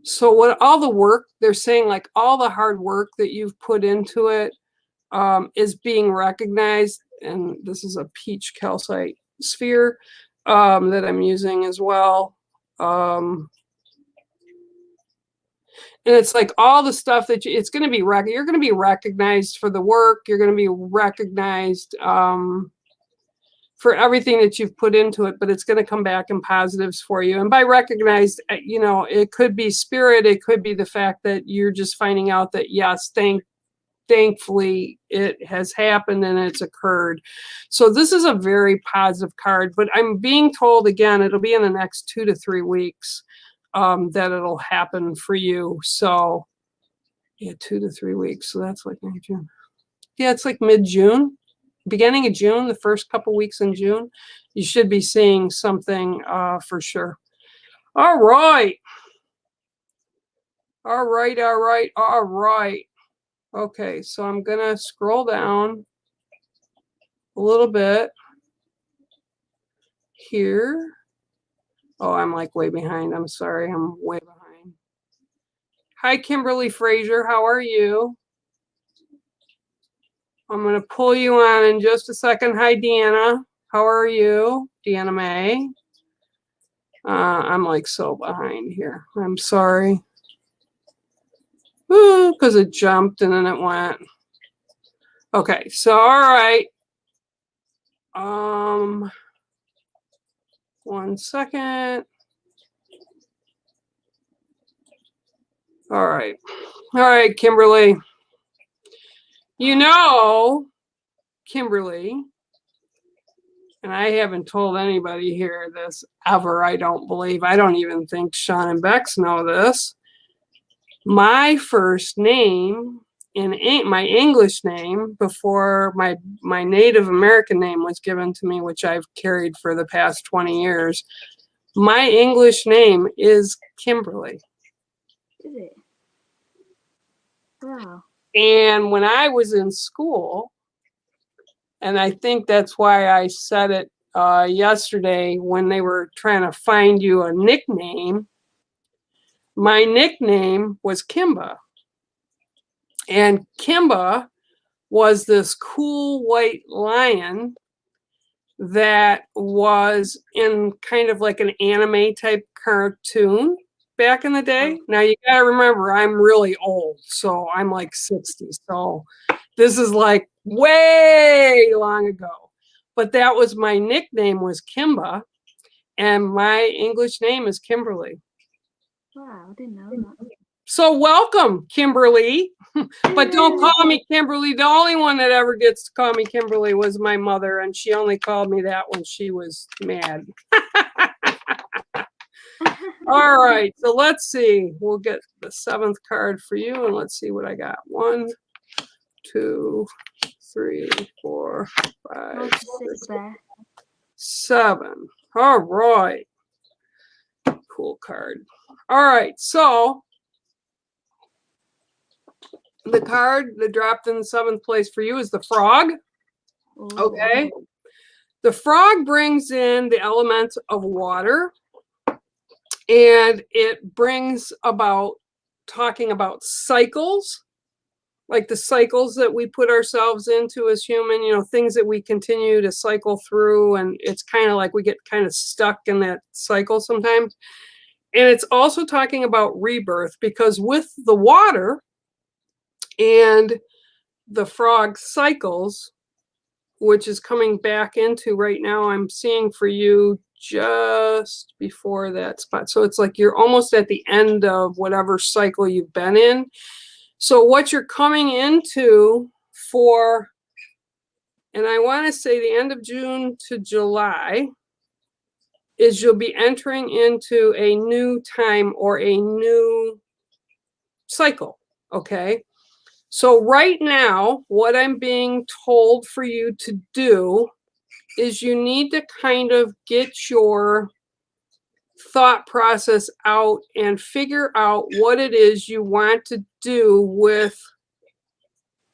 Speaker 3: So what all the work, they're saying, like all the hard work that you've put into it is being recognized. And this is a peach calcite sphere that I'm using as well. And it's like all the stuff that it's going to be you're going to be recognized for the work. You're going to be recognized for everything that you've put into it, but it's going to come back in positives for you. And by recognized, it could be spirit. It could be the fact that you're just finding out that, yes, thankfully it has happened and it's occurred. So this is a very positive card, but I'm being told, again, it'll be in the next 2 to 3 weeks. That it'll happen for you. So yeah, 2 to 3 weeks. So that's like June. Yeah, it's like mid-June, beginning of June, the first couple weeks in June. You should be seeing something for sure. All right. Okay, so I'm gonna scroll down a little bit here. Oh, I'm like way behind. I'm sorry, I'm way behind. Hi, Kimberly Fraser. How are you? I'm going to pull you on in just a second. Hi, Deanna. How are you? Deanna May. I'm like so behind here. I'm sorry. Ooh, because it jumped and then it went. Okay, so all right. 1 second. All right, Kimberly. Kimberly, and I haven't told anybody here this ever, I don't believe. I don't even think Sean and Bex know this. My first name, my English name, before my Native American name was given to me, which I've carried for the past 20 years, my English name is Kimberly.
Speaker 2: Is it? Wow.
Speaker 3: And when I was in school, and I think that's why I said it yesterday when they were trying to find you a nickname, my nickname was Kimba. And Kimba was this cool white lion that was in kind of like an anime type cartoon back in the day. Now you gotta remember, I'm really old, so I'm like 60. So this is like way long ago. But that was my nickname was Kimba, and my English name is Kimberly.
Speaker 2: Wow, I didn't know that.
Speaker 3: So welcome, Kimberly. But don't call me Kimberly. The only one that ever gets to call me Kimberly was my mother, and she only called me that when she was mad. All right, so let's see. We'll get the 7th card for you, and let's see what I got. 1, 2, 3, 4, 5, 6, 7. All right. Cool card. All right, so the card that dropped in the 7th place for you is the frog. Okay. The frog brings in the element of water, and it brings about talking about cycles, like the cycles that we put ourselves into as human, you know, things that we continue to cycle through. And it's kind of like we get kind of stuck in that cycle sometimes. And it's also talking about rebirth, because with the water and the frog cycles, which is coming back into right now, I'm seeing for you just before that spot. So it's like you're almost at the end of whatever cycle you've been in. So what you're coming into for, and I want to say the end of June to July, is you'll be entering into a new time or a new cycle, okay? So right now, what I'm being told for you to do is you need to kind of get your thought process out and figure out what it is you want to do with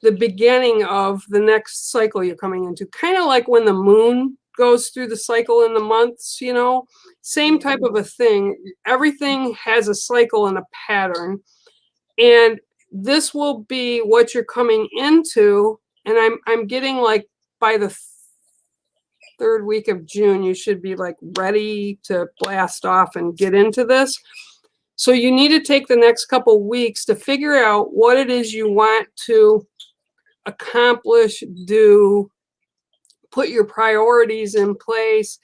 Speaker 3: the beginning of the next cycle you're coming into. Kind of like when the moon goes through the cycle in the months, you know, same type of a thing. Everything has a cycle and a pattern. And this will be what you're coming into. And I'm getting like by the 3rd week of June, you should be like ready to blast off and get into this. So you need to take the next couple weeks to figure out what it is you want to accomplish, do, put your priorities in place.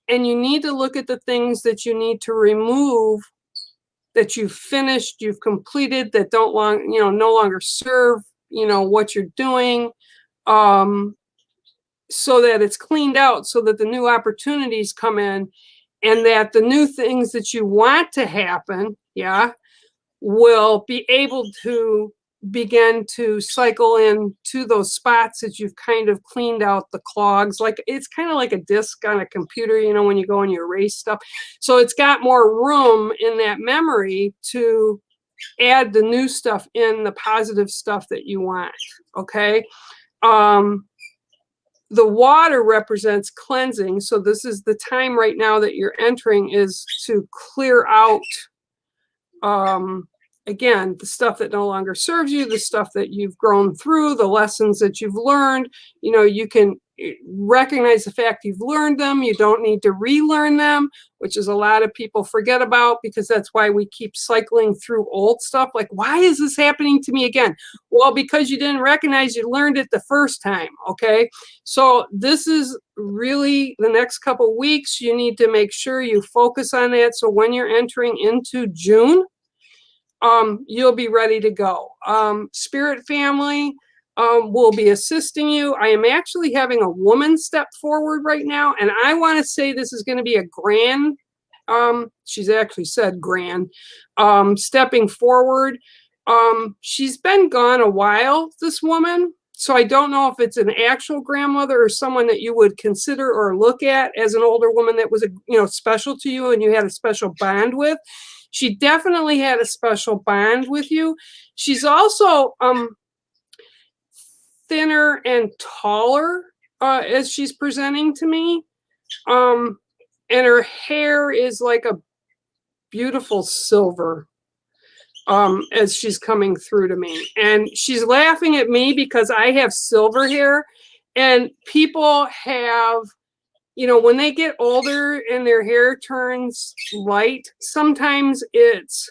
Speaker 3: And you need to look at the things that you need to remove, that you've finished, you've completed, that don't no longer serve, what you're doing, so that it's cleaned out, so that the new opportunities come in, and that the new things that you want to happen, will be able to begin to cycle in to those spots that you've kind of cleaned out the clogs. Like it's kind of like a disk on a computer, when you go and you erase stuff. So it's got more room in that memory to add the new stuff in, the positive stuff that you want. Okay. The water represents cleansing. So this is the time right now that you're entering, is to clear out, again, the stuff that no longer serves you, the stuff that you've grown through, the lessons that you've learned. You can recognize the fact you've learned them. You don't need to relearn them, which is a lot of people forget about, because that's why we keep cycling through old stuff. Like, why is this happening to me again? Well, because you didn't recognize you learned it the first time, okay? So this is really the next couple weeks. You need to make sure you focus on that. So when you're entering into June, you'll be ready to go. Spirit family will be assisting you. I am actually having a woman step forward right now, and I want to say this is going to be a grand, she's actually said grand, stepping forward. She's been gone a while, this woman, so I don't know if it's an actual grandmother or someone that you would consider or look at as an older woman that was, special to you and you had a special bond with. She definitely had a special bond with you. She's also thinner and taller as she's presenting to me. And her hair is like a beautiful silver. as she's coming through to me. And she's laughing at me because I have silver hair, and people have, you know, when they get older and their hair turns light, sometimes it's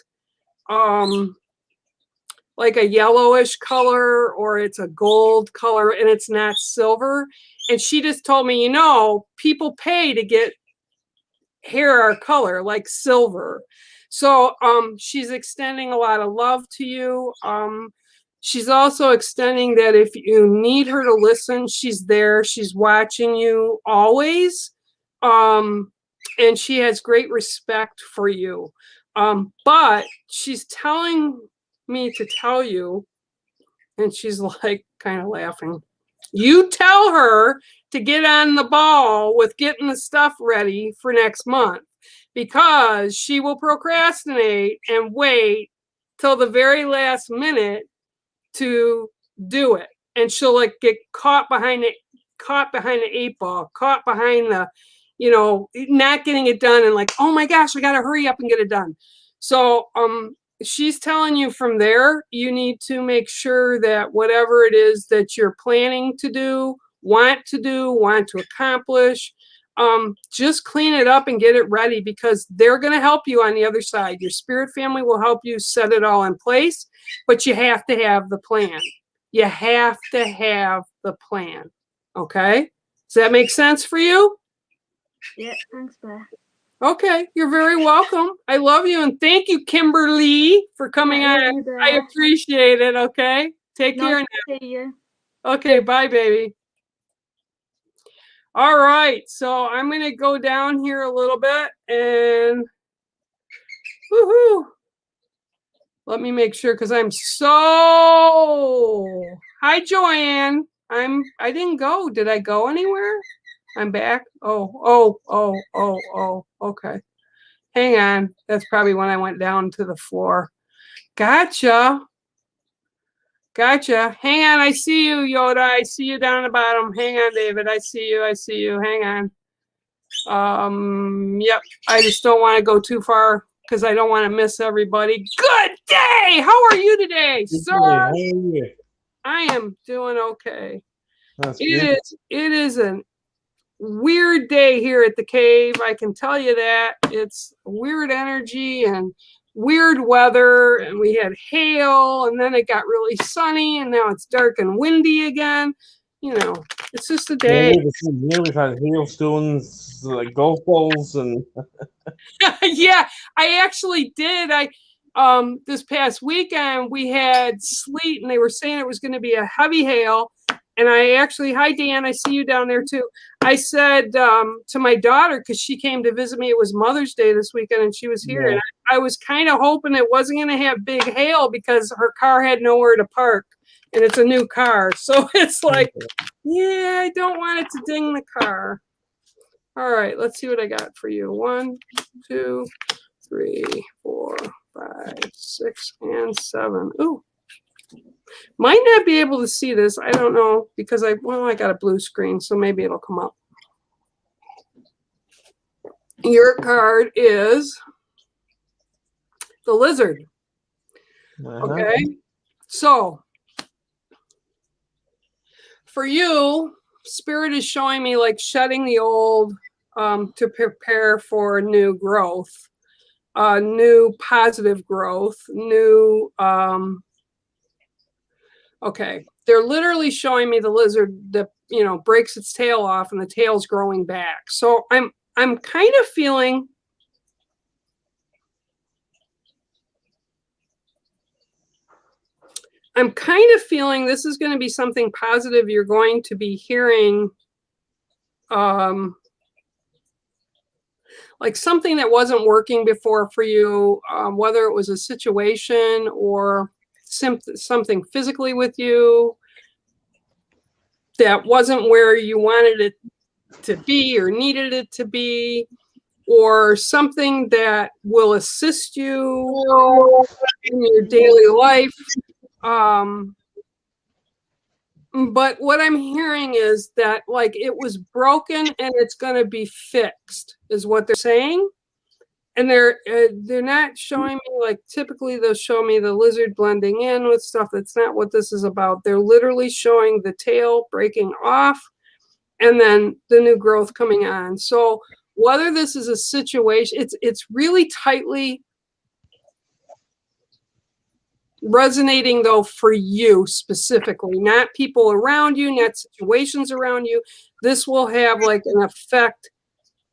Speaker 3: like a yellowish color or it's a gold color and it's not silver. And she just told me, you know, people pay to get hair our color, like silver. So she's extending a lot of love to you. She's also extending that if you need her to listen, she's there. She's watching you always. And she has great respect for you. But she's telling me to tell you, and she's like kind of laughing, you tell her to get on the ball with getting the stuff ready for next month, because she will procrastinate and wait till the very last minute to do it. And she'll like get caught behind the 8 ball, caught behind the, you know, not getting it done and like, oh my gosh, I got to hurry up and get it done. So she's telling you from there, you need to make sure that whatever it is that you're planning to do, want to accomplish, just clean it up and get it ready, because they're going to help you on the other side. Your spirit family will help you set it all in place, but you have to have the plan. You have to have the plan. Okay? Does that make sense for you?
Speaker 2: Yeah, thanks, Bear.
Speaker 3: Okay, you're very welcome. I love you, and thank you, Kimberly, for coming on. I appreciate it. Okay, take care.
Speaker 2: Nice to see you.
Speaker 3: Okay, bye, baby. All right, so I'm going to go down here a little bit and woohoo. Let me make sure, because I'm so. Hi, Joanne. I didn't go. Did I go anywhere? I'm back. Oh, okay. Hang on. That's probably when I went down to the floor. Gotcha. Hang on. I see you, Yoda. I see you down the bottom. Hang on, David. I see you. Hang on. Yep. I just don't want to go too far because I don't want to miss everybody. Good day. How are you today, sir?
Speaker 4: How are you?
Speaker 3: I am doing okay.
Speaker 4: That's good.
Speaker 3: It is a weird day here at the cave. I can tell you that. It's weird energy and weird weather, and we had hail, and then it got really sunny, and now it's dark and windy again. You know, it's just a day.
Speaker 4: Yeah, we've had hailstones, like golf balls, and
Speaker 3: yeah, I actually did. This past weekend we had sleet, and they were saying it was going to be a heavy hail. And I actually, hi Dan, I see you down there too. I said to my daughter, because she came to visit me, it was Mother's Day this weekend, and she was here.
Speaker 4: Yeah.
Speaker 3: And I was kind of hoping it wasn't going to have big hail because her car had nowhere to park, and it's a new car. So it's like, yeah, I don't want it to ding the car. All right, let's see what I got for you. 1, 2, 3, 4, 5, 6, and 7. Ooh. Might not be able to see this. I don't know, because I got a blue screen, so maybe it'll come up. Your card is the lizard. Okay. So for you, Spirit is showing me like shedding the old to prepare for new growth, new positive growth, new okay, they're literally showing me the lizard that, you know, breaks its tail off and the tail's growing back. So I'm kind of feeling this is going to be something positive. You're going to be hearing like something that wasn't working before for you, whether it was a situation or something physically with you that wasn't where you wanted it to be or needed it to be, or something that will assist you in your daily life. But what I'm hearing is that like it was broken and it's going to be fixed is what they're saying. and they're not showing me like typically they'll show me the lizard blending in with stuff. That's not what this is about. They're literally showing the tail breaking off and then the new growth coming on. So whether this is a situation, it's really tightly resonating though for you specifically, not people around you, not situations around you. This will have like an effect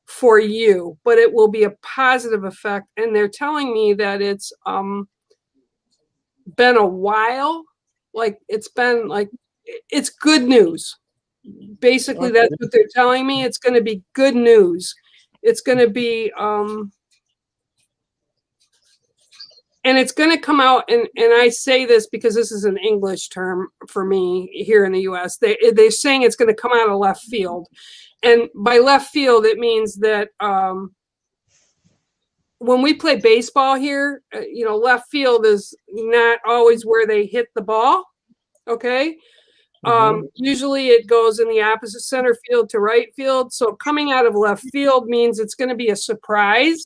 Speaker 3: for you, but it will be a positive effect. And they're telling me that it's been a while, like it's been like it's good news. Basically, that's what they're telling me. It's going to be good news. It's going to be and it's going to come out, and I say this because this is an English term for me here in the US. They're saying it's going to come out of left field. And by left field, it means that when we play baseball here, left field is not always where they hit the ball. Okay. Usually it goes in the opposite center field to right field. So coming out of left field means it's going to be a surprise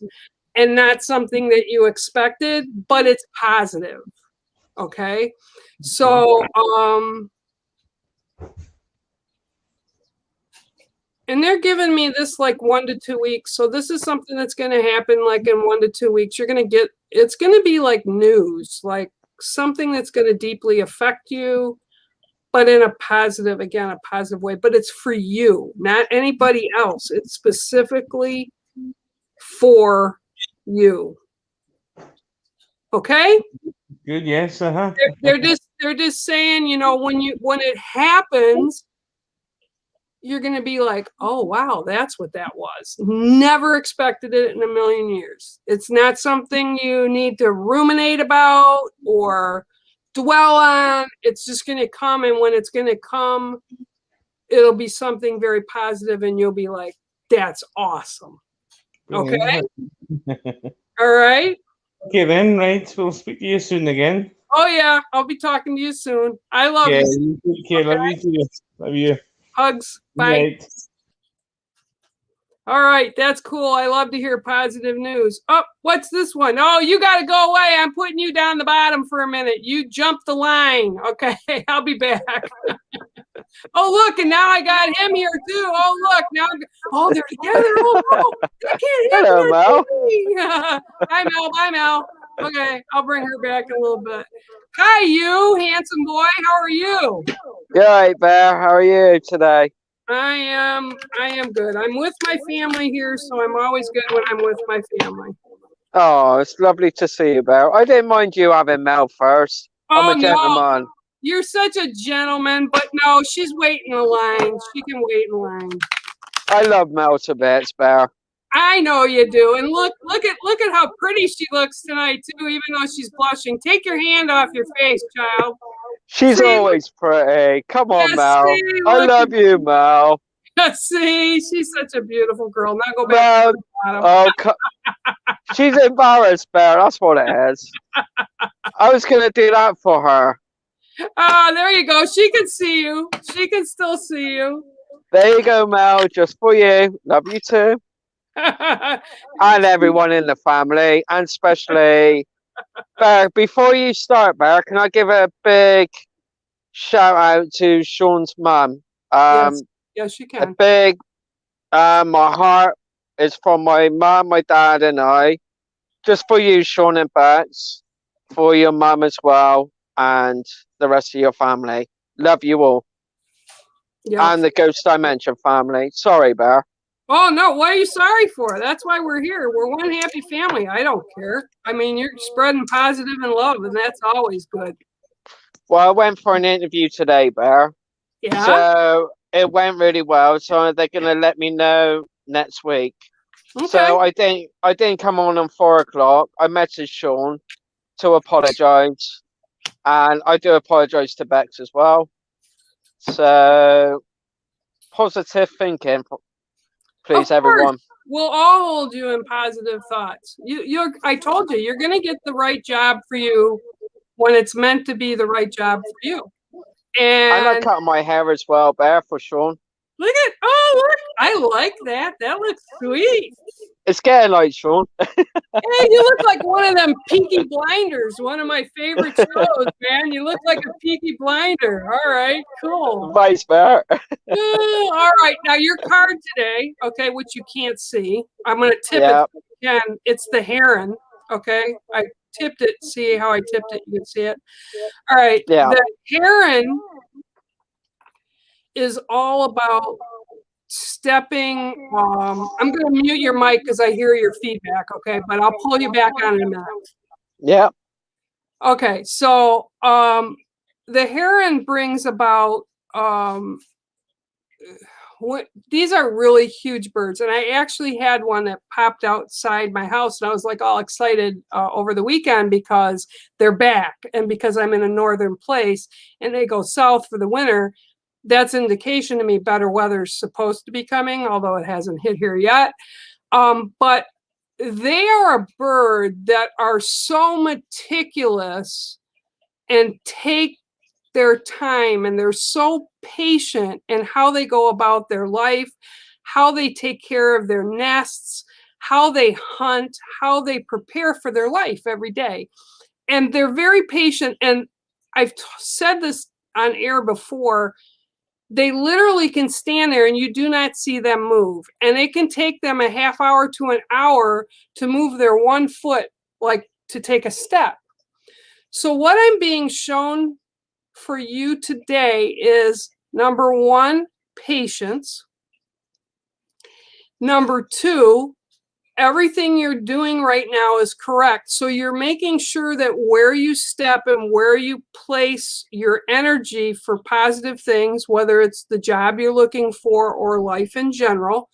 Speaker 3: and not something that you expected, but it's positive. Okay. So, and they're giving me this like 1 to 2 weeks. So this is something that's going to happen like in 1 to 2 weeks. You're going to get, it's going to be like news, like something that's going to deeply affect you, but in a positive, again, a positive way. But it's for you, not anybody else. It's specifically for you. Okay?
Speaker 4: Good, yes,
Speaker 3: They're just saying, when it happens, you're going to be like, oh, wow, that's what that was. Never expected it in a million years. It's not something you need to ruminate about or dwell on. It's just going to come. And when it's going to come, it'll be something very positive, and you'll be like, that's awesome. Okay? All right?
Speaker 4: Okay, then, right. We'll speak to you soon again.
Speaker 3: Oh, yeah. I'll be talking to you soon. I love you.
Speaker 4: You take care. Love you too. Love you.
Speaker 3: Hugs. Bye.
Speaker 4: Right.
Speaker 3: All right, that's cool. I love to hear positive news. Oh, what's this one? Oh, you got to go away. I'm putting you down the bottom for a minute. You jumped the line. Okay, I'll be back. Oh, look, and now I got him here too. Oh, look, now they're together. Oh, no, they can't hit
Speaker 5: Hello, Mel.
Speaker 3: Bye, Mel. Bye, Mel. Okay, I'll bring her back in a little bit. Hi, you handsome boy. How are you?
Speaker 5: You're right, Bear. How are you today?
Speaker 3: I am good. I'm with my family here, so I'm always good when I'm with my family.
Speaker 5: Oh, it's lovely to see you, Bear. I didn't mind you having Mel first. I'm a gentleman.
Speaker 3: No. You're such a gentleman, but no, she's waiting in line. She can wait in line.
Speaker 5: I love Mel to bits, Bear.
Speaker 3: I know you do. And look at how pretty she looks tonight too, even though she's blushing. Take your hand off your face, child.
Speaker 5: She's always pretty. Come on,
Speaker 3: Yeah,
Speaker 5: Mel.
Speaker 3: see,
Speaker 5: I love you, Mel.
Speaker 3: See, she's such a beautiful girl. Now go back
Speaker 5: Mel,
Speaker 3: to the bottom.
Speaker 5: she's embarrassed, Bear. That's what it is. I was going to do that for her.
Speaker 3: Oh, there you go. She can see you. She can still see you.
Speaker 5: There you go, Mel. Just for you. Love you too. And everyone in the family, and especially Bear. Before you start, Bear, can I give a big shout out to Sean's mum?
Speaker 3: Yes, you can.
Speaker 5: A big, my heart is from my mum, my dad, and I. Just for you, Sean and Bats, for your mum as well, and the rest of your family. Love you all.
Speaker 3: Yeah.
Speaker 5: And the Ghost Dimension family. Sorry, Bear.
Speaker 3: Oh, no. What are you sorry for? That's why we're here. We're one happy family. I don't care. I mean, you're spreading positive and love, and that's always good.
Speaker 5: Well, I went for an interview today, Bear.
Speaker 3: Yeah.
Speaker 5: So it went really well. So they're going to let me know next week.
Speaker 3: Okay.
Speaker 5: So I didn't come on 4 o'clock. I messaged Sean to apologise. And I do apologise to Bex as well. So positive thinking, please, everyone.
Speaker 3: We'll all hold you in positive thoughts. I told you, you're going to get the right job for you when it's meant to be the right job for you. And
Speaker 5: I cut my hair as well, Bear, for Sean.
Speaker 3: Look, I like that. That looks sweet.
Speaker 5: It's getting late, Sean.
Speaker 3: Hey, you look like one of them Peaky Blinders, one of my favorite shows, man. You look like a Peaky Blinder. All right, cool.
Speaker 5: Vice Bear.
Speaker 3: All right, now your card today, okay, which you can't see. I'm going to tip
Speaker 5: Yeah.
Speaker 3: it again. It's the heron, okay? I tipped it. See how I tipped it? You can see it. All right,
Speaker 5: Yeah.
Speaker 3: the heron is all about stepping. I'm going to mute your mic because I hear your feedback, okay? But I'll pull you back on in a minute.
Speaker 5: Yeah.
Speaker 3: Okay, so the heron brings about these are really huge birds, and I actually had one that popped outside my house, and I was like all excited over the weekend because they're back, and because I'm in a northern place and they go south for the winter. That's indication to me better weather's supposed to be coming, although it hasn't hit here yet. But they are a bird that are so meticulous and take their time, and they're so patient in how they go about their life, how they take care of their nests, how they hunt, how they prepare for their life every day. And they're very patient. And I've said this on air before. They literally can stand there and you do not see them move. And it can take them a half hour to an hour to move their one foot, like to take a step. So what I'm being shown for you today is, number one, patience. Number two, everything you're doing right now is correct. So you're making sure that where you step and where you place your energy for positive things, whether it's the job you're looking for or life in general,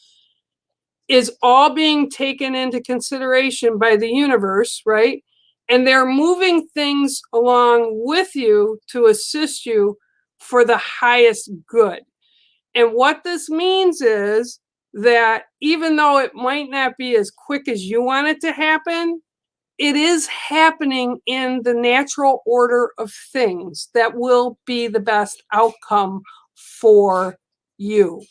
Speaker 3: is all being taken into consideration by the universe, right? And they're moving things along with you to assist you for the highest good. And what this means is that even though it might not be as quick as you want it to happen, it is happening in the natural order of things that will be the best outcome for you.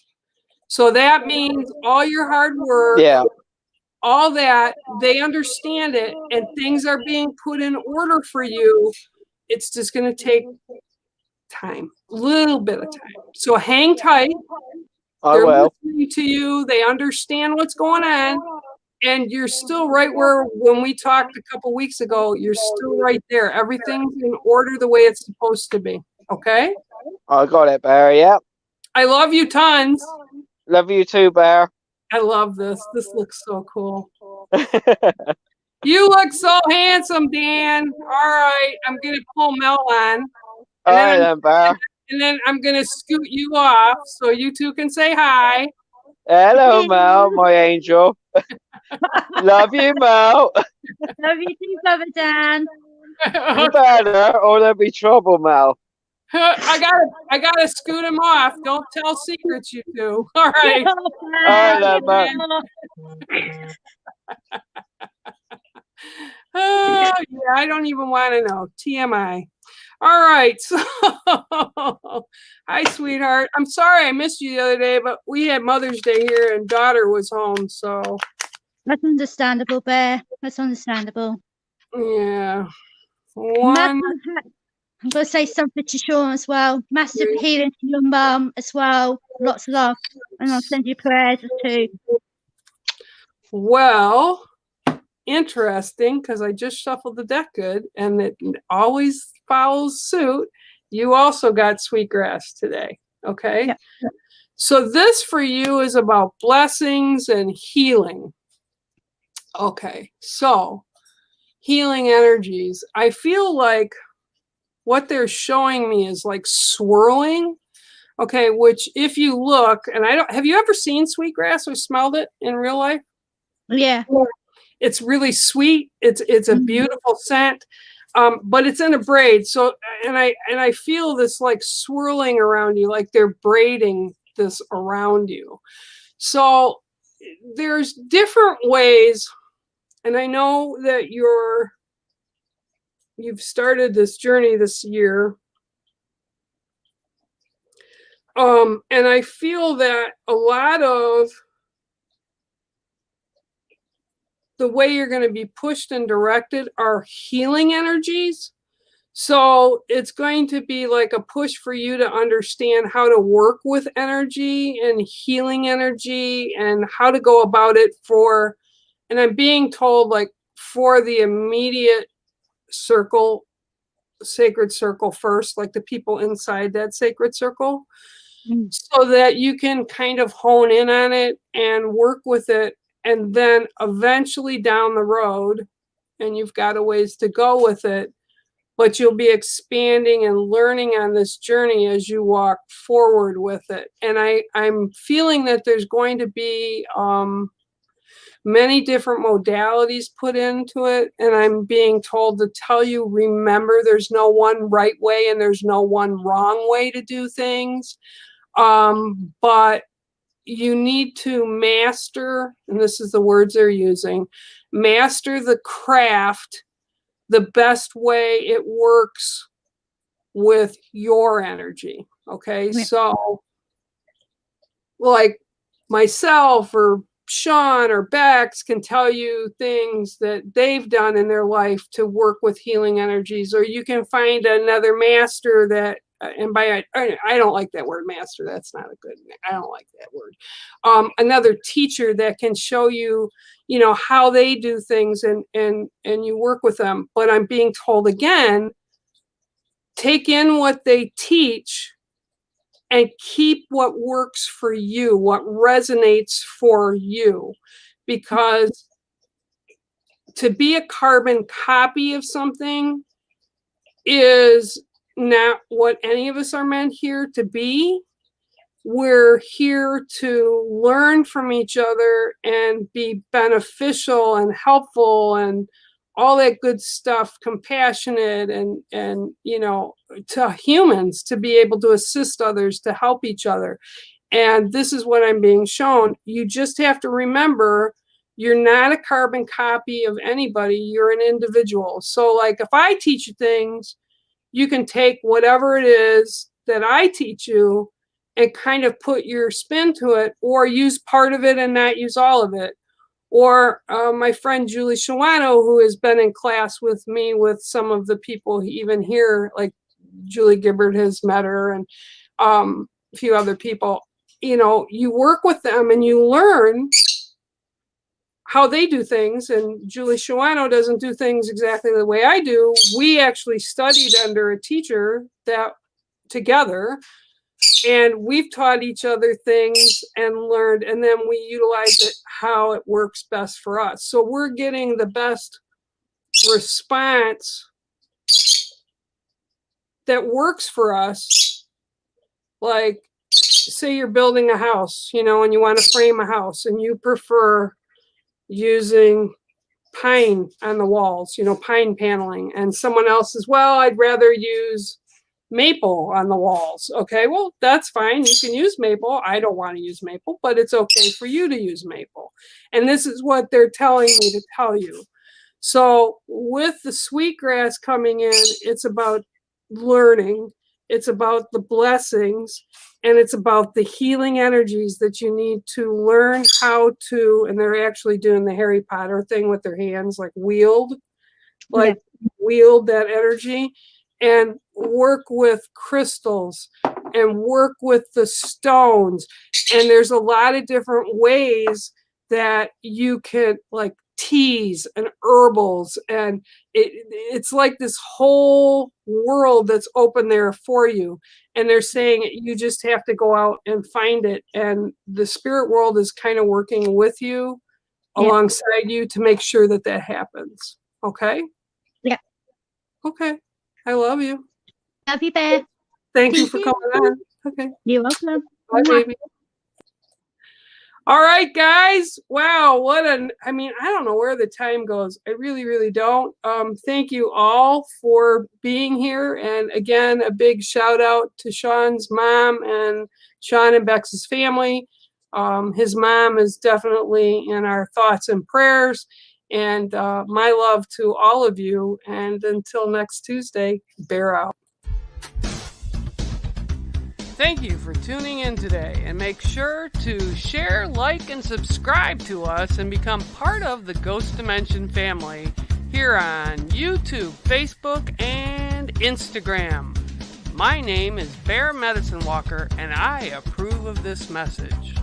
Speaker 3: So that means all your hard work,
Speaker 5: Yeah.
Speaker 3: all that, they understand it, and things are being put in order for you. It's just going to take time, a little bit of time. So hang tight.
Speaker 5: I
Speaker 3: They're
Speaker 5: will.
Speaker 3: listening to you. They understand what's going on. And you're still right where, when we talked a couple weeks ago, you're still right there. Everything's in order the way it's supposed to be. Okay?
Speaker 5: I got it, Bear. Yeah.
Speaker 3: I love you tons.
Speaker 5: Love you too, Bear.
Speaker 3: I love this. This looks so cool. You look so handsome, Dan. All right. I'm going to pull Mel on.
Speaker 5: All right, then, Bear.
Speaker 3: And then I'm going to scoot you off so you two can say hi.
Speaker 5: Hello, Mel, my angel. Love you, Mel.
Speaker 1: Love you too, Brother Dan.
Speaker 5: You better, or there'll be trouble, Mel.
Speaker 3: I gotta scoot him off. Don't tell secrets, you two. All right.
Speaker 5: All right, then, Mel.
Speaker 3: Oh, yeah, I don't even want to know. TMI. All right. So, hi, sweetheart. I'm sorry I missed you the other day, but we had Mother's Day here and daughter was home. So,
Speaker 1: That's understandable, Bear. That's understandable.
Speaker 3: yeah.
Speaker 1: I'm going to say something to Sean as well. Massive healing to your mum as well. Lots of love. And I'll send you prayers too.
Speaker 3: Well, interesting, because I just shuffled the deck good and it always follows suit. You also got Sweetgrass today. Okay.
Speaker 1: Yep.
Speaker 3: So this for you is about blessings and healing. Okay. So healing energies. I feel like what they're showing me is like swirling. Okay. Which if you look, and have you ever seen Sweetgrass or smelled it in real life?
Speaker 1: Yeah.
Speaker 3: It's really sweet. It's a beautiful scent, but it's in a braid. So, and I feel this like swirling around you, like they're braiding this around you. So there's different ways, and I know that you've started this journey this year. And I feel that a lot of the way you're going to be pushed and directed are healing energies. So it's going to be like a push for you to understand how to work with energy and healing energy and how to go about it for, and I'm being told, like, for the immediate circle, sacred circle first, like the people inside that sacred circle, so that you can kind of hone in on it and work with it. And then eventually down the road, and you've got a ways to go with it, but you'll be expanding and learning on this journey as you walk forward with it. And I'm feeling that there's going to be many different modalities put into it. And I'm being told to tell you, remember, there's no one right way and there's no one wrong way to do things. But you need to master, and this is the words they're using, master the craft the best way it works with your energy. Okay.
Speaker 1: Yeah.
Speaker 3: So like myself or Sean or Bex can tell you things that they've done in their life to work with healing energies, or you can find another master that, and by I don't like that word master. That's not a good, I don't like that word. Another teacher that can show you, you know, how they do things, and you work with them. But I'm being told again, take in what they teach and keep what works for you, what resonates for you. Because to be a carbon copy of something is not what any of us are meant here to be. We're here to learn from each other and be beneficial and helpful and all that good stuff, compassionate and you know, to humans, to be able to assist others, to help each other. And this is what I'm being shown. You just have to remember, you're not a carbon copy of anybody. You're an individual. So like if I teach you things, you can take whatever it is that I teach you and kind of put your spin to it, or use part of it and not use all of it. Or my friend Julie Shawano, who has been in class with me with some of the people even here, like Julie Gibbard has met her, and a few other people. You know, you work with them and you learn how they do things. And Julie Shawano doesn't do things exactly the way I do. We actually studied under a teacher that together, and we've taught each other things and learned, and then we utilize it how it works best for us. So we're getting the best response that works for us. Like, say you're building a house, you know, and you want to frame a house, and you prefer using pine on the walls, you know, pine paneling, and someone else says, well, I'd rather use maple on the walls. Okay, well, that's fine. You can use maple. I don't want to use maple, but it's okay for you to use maple. And this is what they're telling me to tell you. So with the sweetgrass coming in, it's about learning. It's about the blessings, and it's about the healing energies that you need to learn how to, and they're actually doing the Harry Potter thing with their hands, like wield that energy, and work with crystals and work with the stones. And there's a lot of different ways that you can, like teas and herbals, and it's like this whole world that's open there for you. And they're saying you just have to go out and find it, and the spirit world is kind of working with you, alongside you, to make sure that that happens. Okay?
Speaker 1: Yeah.
Speaker 3: Okay. I love you.
Speaker 1: Love you, Bear.
Speaker 3: Thank you for coming on. Okay.
Speaker 1: You're welcome.
Speaker 3: Bye, baby. All right, guys. Wow, I mean, I don't know where the time goes. I really, really don't. Thank you all for being here. And again, a big shout out to Sean's mom and Sean and Bex's family. His mom is definitely in our thoughts and prayers. And my love to all of you. And until next Tuesday, bear out. Thank you for tuning in today, and make sure to share, like, and subscribe to us and become part of the Ghost Dimension family here on YouTube, Facebook, and Instagram. My name is Bear Medicine Walker, and I approve of this message.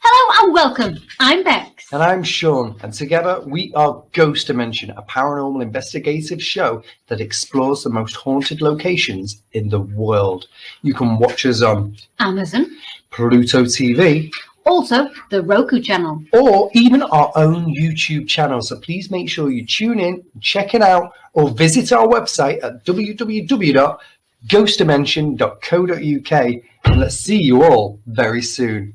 Speaker 6: Hello and welcome. I'm Bex.
Speaker 7: And I'm Sean, and together we are Ghost Dimension, a paranormal investigative show that explores the most haunted locations in the world. You can watch us on
Speaker 6: Amazon,
Speaker 7: Pluto TV,
Speaker 6: also the Roku channel,
Speaker 7: or even our own YouTube channel. So please make sure you tune in, check it out, or visit our website at www.ghostdimension.co.uk. And let's see you all very soon.